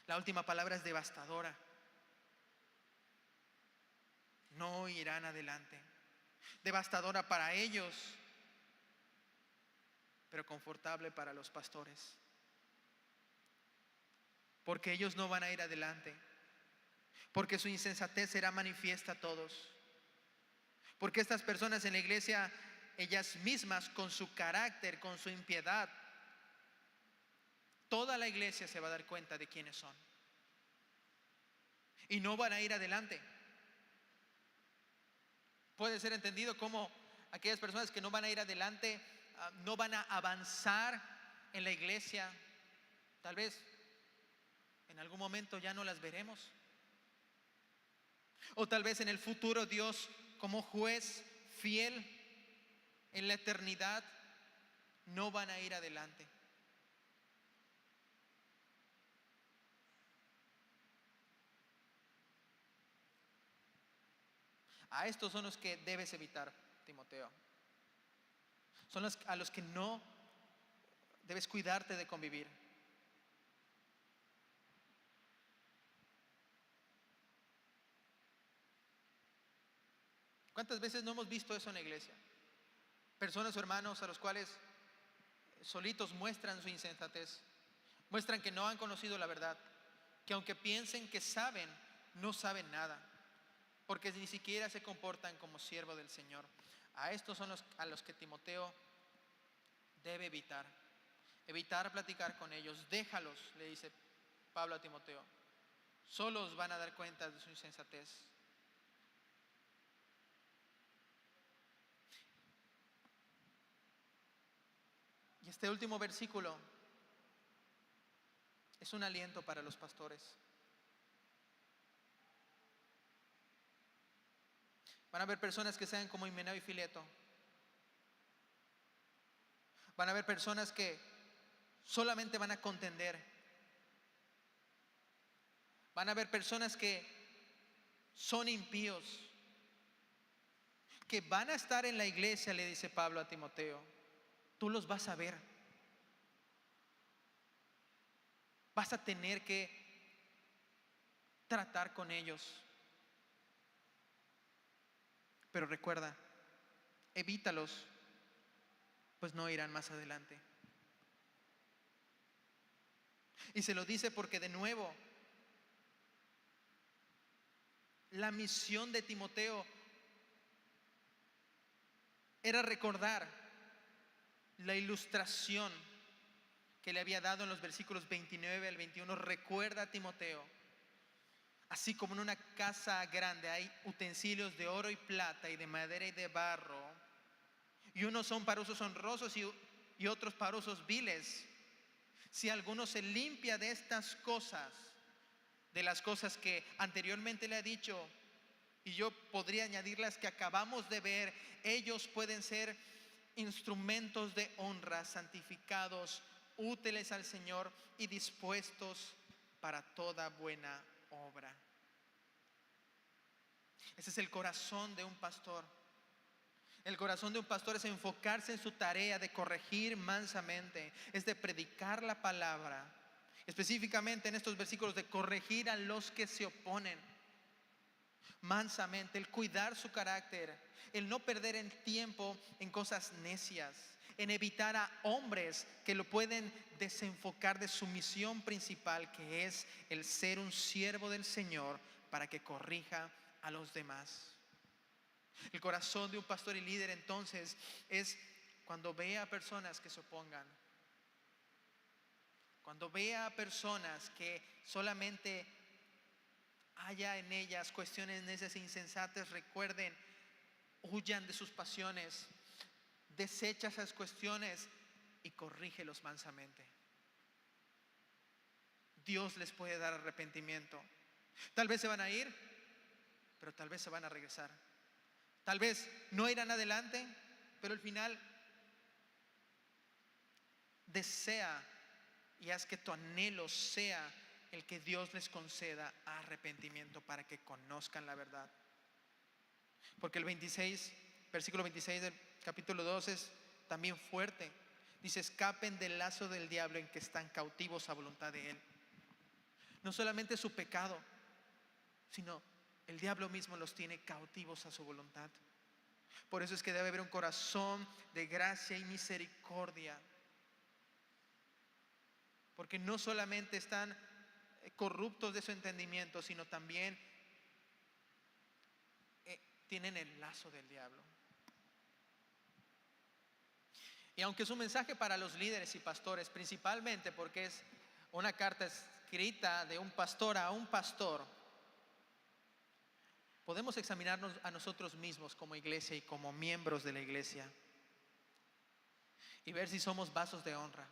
La última palabra es devastadora. No irán adelante. Devastadora para ellos, pero confortable para los pastores, porque ellos no van a ir adelante, porque su insensatez será manifiesta a todos, porque estas personas en la iglesia, ellas mismas, con su carácter, con su impiedad, toda la iglesia se va a dar cuenta de quiénes son y no van a ir adelante. Puede ser entendido como aquellas personas que no van a ir adelante, no van a avanzar en la iglesia. Tal vez en algún momento ya no las veremos, o tal vez en el futuro Dios, como juez fiel en la eternidad, no van a ir adelante. A estos son los que debes evitar, Timoteo. Son a los que no Debes cuidarte de convivir. ¿Cuántas veces no hemos visto eso en la iglesia? Personas o hermanos a los cuales solitos muestran su insensatez, muestran que no han conocido la verdad, que aunque piensen que saben, no saben nada, porque ni siquiera se comportan como siervo del Señor. A estos son a los que Timoteo debe evitar platicar con ellos. Déjalos, le dice Pablo a Timoteo, solos van a dar cuenta de su insensatez. Y este último versículo es un aliento para los pastores. Van a haber personas que sean como Himeneo y Fileto. Van a haber personas que solamente van a contender. Van a haber personas que son impíos, que van a estar en la iglesia, le dice Pablo a Timoteo. Tú los vas a ver. Vas a tener que tratar con ellos. Pero recuerda, evítalos, pues no irán más adelante. Y se lo dice porque de nuevo, la misión de Timoteo era recordar la ilustración que le había dado en los versículos 29 al 21. Recuerda a Timoteo, así como en una casa grande hay utensilios de oro y plata y de madera y de barro, y unos son para usos honrosos y otros para usos viles. Si alguno se limpia de estas cosas, de las cosas que anteriormente le ha dicho, y yo podría añadir las que acabamos de ver, ellos pueden ser instrumentos de honra, santificados, útiles al Señor y dispuestos para toda buena obra. Ese es el corazón de un pastor. El corazón de un pastor es enfocarse en su tarea de corregir mansamente, es de predicar la palabra, específicamente en estos versículos, de corregir a los que se oponen mansamente, el cuidar su carácter, el no perder el tiempo en cosas necias, en evitar a hombres que lo pueden desenfocar de su misión principal, que es el ser un siervo del Señor para que corrija a los demás. El corazón de un pastor y líder entonces es cuando ve a personas que se opongan, cuando ve a personas que solamente haya en ellas cuestiones necias e insensatas, recuerden, huyan de sus pasiones, desecha esas cuestiones y corrígelos mansamente. Dios les puede dar arrepentimiento. Tal vez se van a ir, pero tal vez se van a regresar. Tal vez no irán adelante, pero al final desea y haz que tu anhelo sea el que Dios les conceda arrepentimiento para que conozcan la verdad. Porque el versículo 26 del capítulo 2 es también fuerte. Dice: escapen del lazo del diablo en que están cautivos a voluntad de él. No solamente su pecado, sino el diablo mismo los tiene cautivos a su voluntad. Por eso es que debe haber un corazón de gracia y misericordia. Porque no solamente están corruptos de su entendimiento, sino también tienen el lazo del diablo. Y aunque es un mensaje para los líderes y pastores, principalmente porque es una carta escrita de un pastor a un pastor, podemos examinarnos a nosotros mismos como iglesia y como miembros de la iglesia y ver si somos vasos de honra.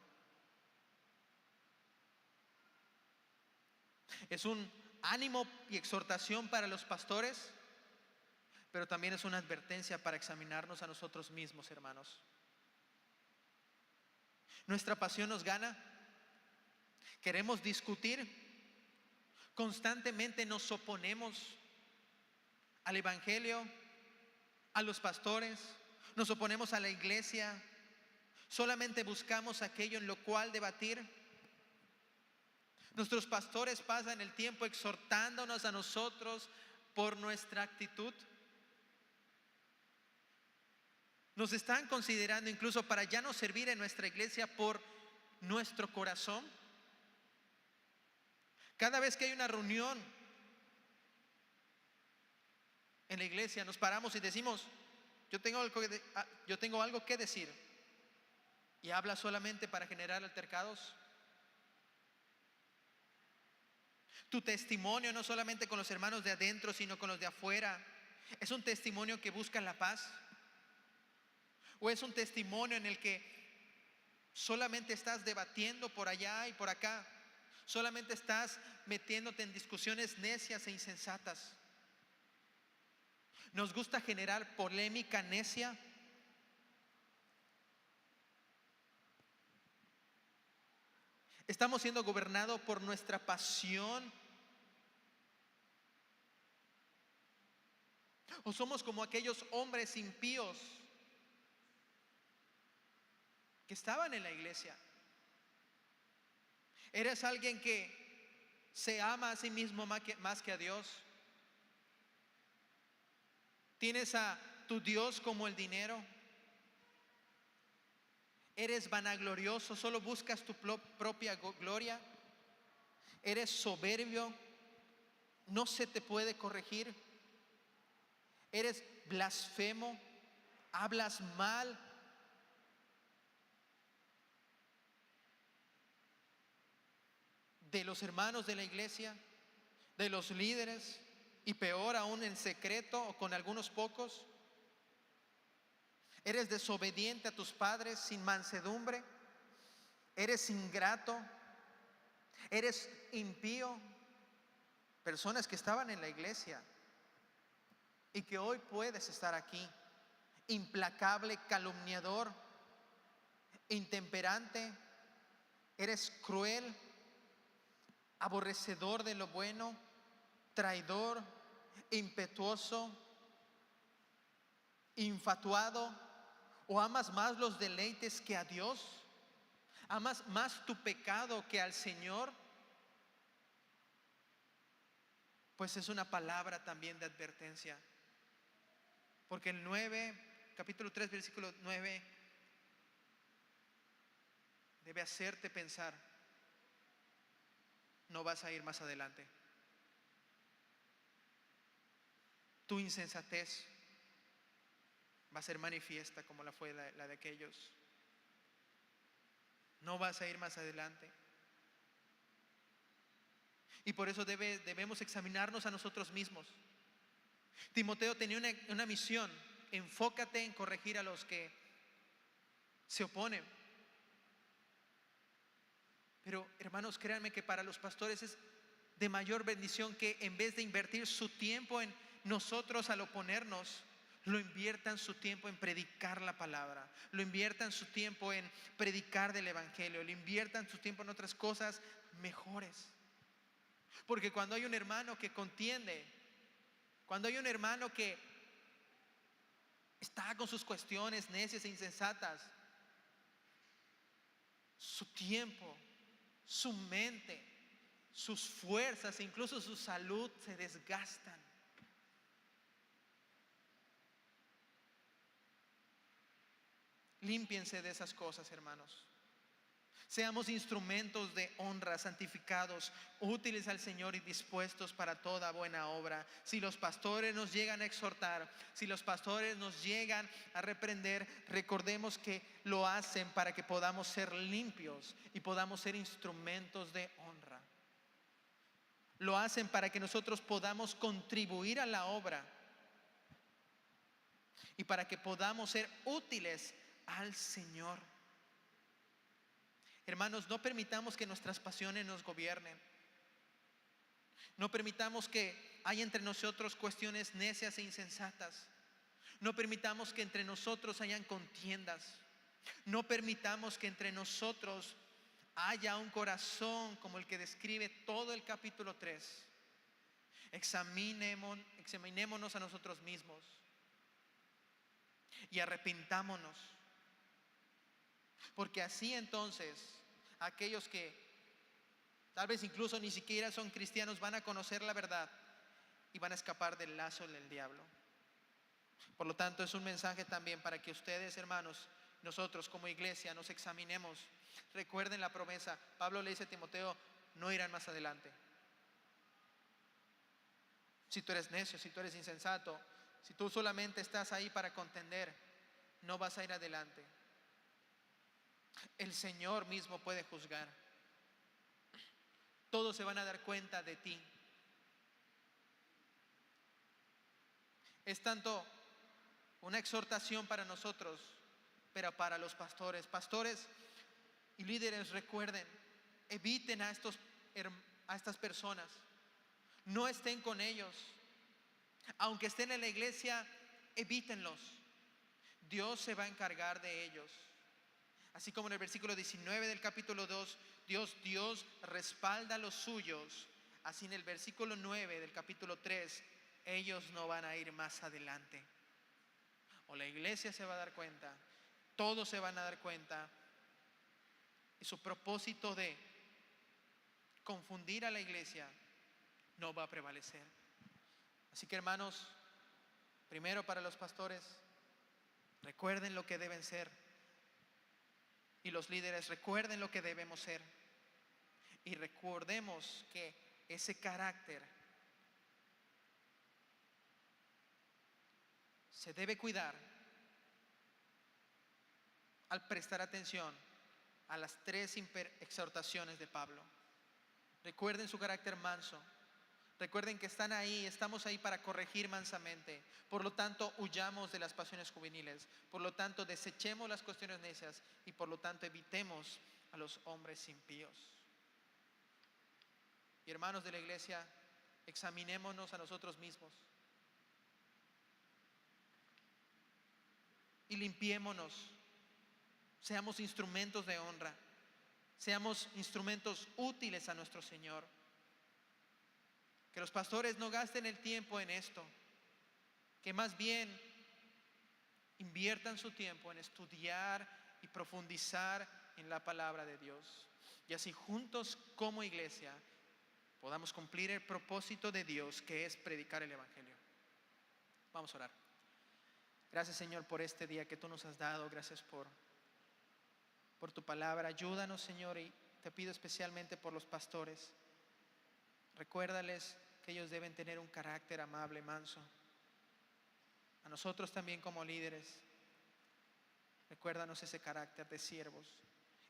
Es un ánimo y exhortación para los pastores, pero también es una advertencia para examinarnos a nosotros mismos, hermanos. Nuestra pasión nos gana. Queremos discutir. Constantemente nos oponemos al evangelio, a los pastores, nos oponemos a la iglesia. Solamente buscamos aquello en lo cual debatir. Nuestros pastores pasan el tiempo exhortándonos a nosotros por nuestra actitud. Nos están considerando incluso para ya no servir en nuestra iglesia por nuestro corazón. Cada vez que hay una reunión en la iglesia, nos paramos y decimos: yo tengo algo que decir, y habla solamente para generar altercados. Tu testimonio, no solamente con los hermanos de adentro, sino con los de afuera, ¿es un testimonio que busca la paz? ¿O es un testimonio en el que solamente estás debatiendo por allá y por acá? Solamente estás metiéndote en discusiones necias e insensatas. ¿Nos gusta generar polémica necia? ¿Estamos siendo gobernados por nuestra pasión? ¿O somos como aquellos hombres impíos que estaban en la iglesia? ¿Eres alguien que se ama a sí mismo más que a Dios? ¿Tienes a tu Dios como el dinero? ¿Eres vanaglorioso? ¿Solo buscas tu propia gloria? ¿Eres soberbio? ¿No se te puede corregir? ¿Eres blasfemo? ¿Hablas mal? ¿De los hermanos de la iglesia? ¿De los líderes? Y peor aún, en secreto o con algunos pocos. ¿Eres desobediente a tus padres sin mansedumbre? ¿Eres ingrato? ¿Eres impío? Personas que estaban en la iglesia y que hoy puedes estar aquí. Implacable, calumniador, intemperante. ¿Eres cruel, aborrecedor de lo bueno, traidor, impetuoso, infatuado? ¿O amas más los deleites que a Dios? ¿Amas más tu pecado que al Señor? Pues es una palabra también de advertencia. Porque el 9, capítulo 3, versículo 9, debe hacerte pensar: no vas a ir más adelante. Tu insensatez va a ser manifiesta como la fue la de aquellos. No vas a ir más adelante. Y por eso debemos examinarnos a nosotros mismos. Timoteo tenía una misión: enfócate en corregir a los que se oponen. Pero hermanos, créanme que para los pastores es de mayor bendición que en vez de invertir su tiempo en nosotros al oponernos, lo inviertan su tiempo en predicar la palabra, lo inviertan su tiempo en predicar del evangelio, lo inviertan su tiempo en otras cosas mejores. Porque cuando hay un hermano que contiende, cuando hay un hermano que está con sus cuestiones necias e insensatas, su tiempo, su mente, sus fuerzas, incluso su salud se desgastan. Límpiense de esas cosas, hermanos. Seamos instrumentos de honra, santificados, útiles al Señor y dispuestos para toda buena obra. Si los pastores nos llegan a exhortar, si los pastores nos llegan a reprender, recordemos que lo hacen para que podamos ser limpios y podamos ser instrumentos de honra. Lo hacen para que nosotros podamos contribuir a la obra y para que podamos ser útiles al Señor. Hermanos, no permitamos que nuestras pasiones nos gobiernen. No permitamos que haya entre nosotros cuestiones necias e insensatas. No permitamos que entre nosotros hayan contiendas. No permitamos que entre nosotros haya un corazón como el que describe todo el capítulo 3. Examinémonos a nosotros mismos y arrepintámonos. Porque así entonces aquellos que tal vez incluso ni siquiera son cristianos van a conocer la verdad y van a escapar del lazo del diablo. Por lo tanto, es un mensaje también para que ustedes, hermanos, nosotros como iglesia nos examinemos. Recuerden la promesa. Pablo le dice a Timoteo, no irán más adelante. Si tú eres necio, si tú eres insensato, si tú solamente estás ahí para contender, no vas a ir adelante. El Señor mismo puede juzgar. Todos se van a dar cuenta de ti. Es tanto una exhortación para nosotros, pero para los pastores. Pastores y líderes, recuerden, eviten a estas personas. No estén con ellos. Aunque estén en la iglesia, evítenlos. Dios se va a encargar de ellos. Así como en el versículo 19 del capítulo 2, Dios respalda a los suyos. Así en el versículo 9 del capítulo 3, ellos no van a ir más adelante. O la iglesia se va a dar cuenta, todos se van a dar cuenta. Y su propósito de confundir a la iglesia no va a prevalecer. Así que, hermanos, primero para los pastores, recuerden lo que deben ser. Y los líderes, recuerden lo que debemos ser. Y recordemos que ese carácter se debe cuidar al prestar atención a las 3 exhortaciones de Pablo. Recuerden su carácter manso. Recuerden que estamos ahí para corregir mansamente. Por lo tanto, huyamos de las pasiones juveniles. Por lo tanto, desechemos las cuestiones necias y por lo tanto evitemos a los hombres impíos. Y hermanos de la iglesia, examinémonos a nosotros mismos. Y limpiémonos. Seamos instrumentos de honra. Seamos instrumentos útiles a nuestro Señor. Que los pastores no gasten el tiempo en esto, que más bien inviertan su tiempo en estudiar y profundizar en la palabra de Dios. Y así juntos como iglesia podamos cumplir el propósito de Dios, que es predicar el Evangelio. Vamos a orar. Gracias, Señor, por este día que tú nos has dado. Gracias por tu palabra. Ayúdanos, Señor, y te pido especialmente por los pastores. Recuérdales que ellos deben tener un carácter amable, manso. A nosotros también como líderes, recuérdanos ese carácter de siervos.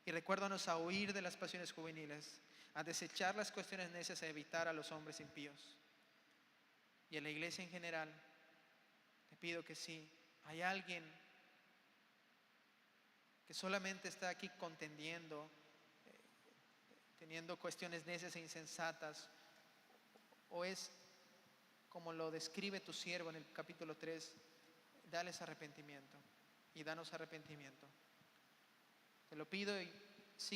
Y recuérdanos a huir de las pasiones juveniles, a desechar las cuestiones necias, a evitar a los hombres impíos. Y en la iglesia en general, te pido que si hay alguien que solamente está aquí contendiendo, teniendo cuestiones necias e insensatas, o es como lo describe tu siervo en el capítulo 3, dales arrepentimiento y danos arrepentimiento. Te lo pido y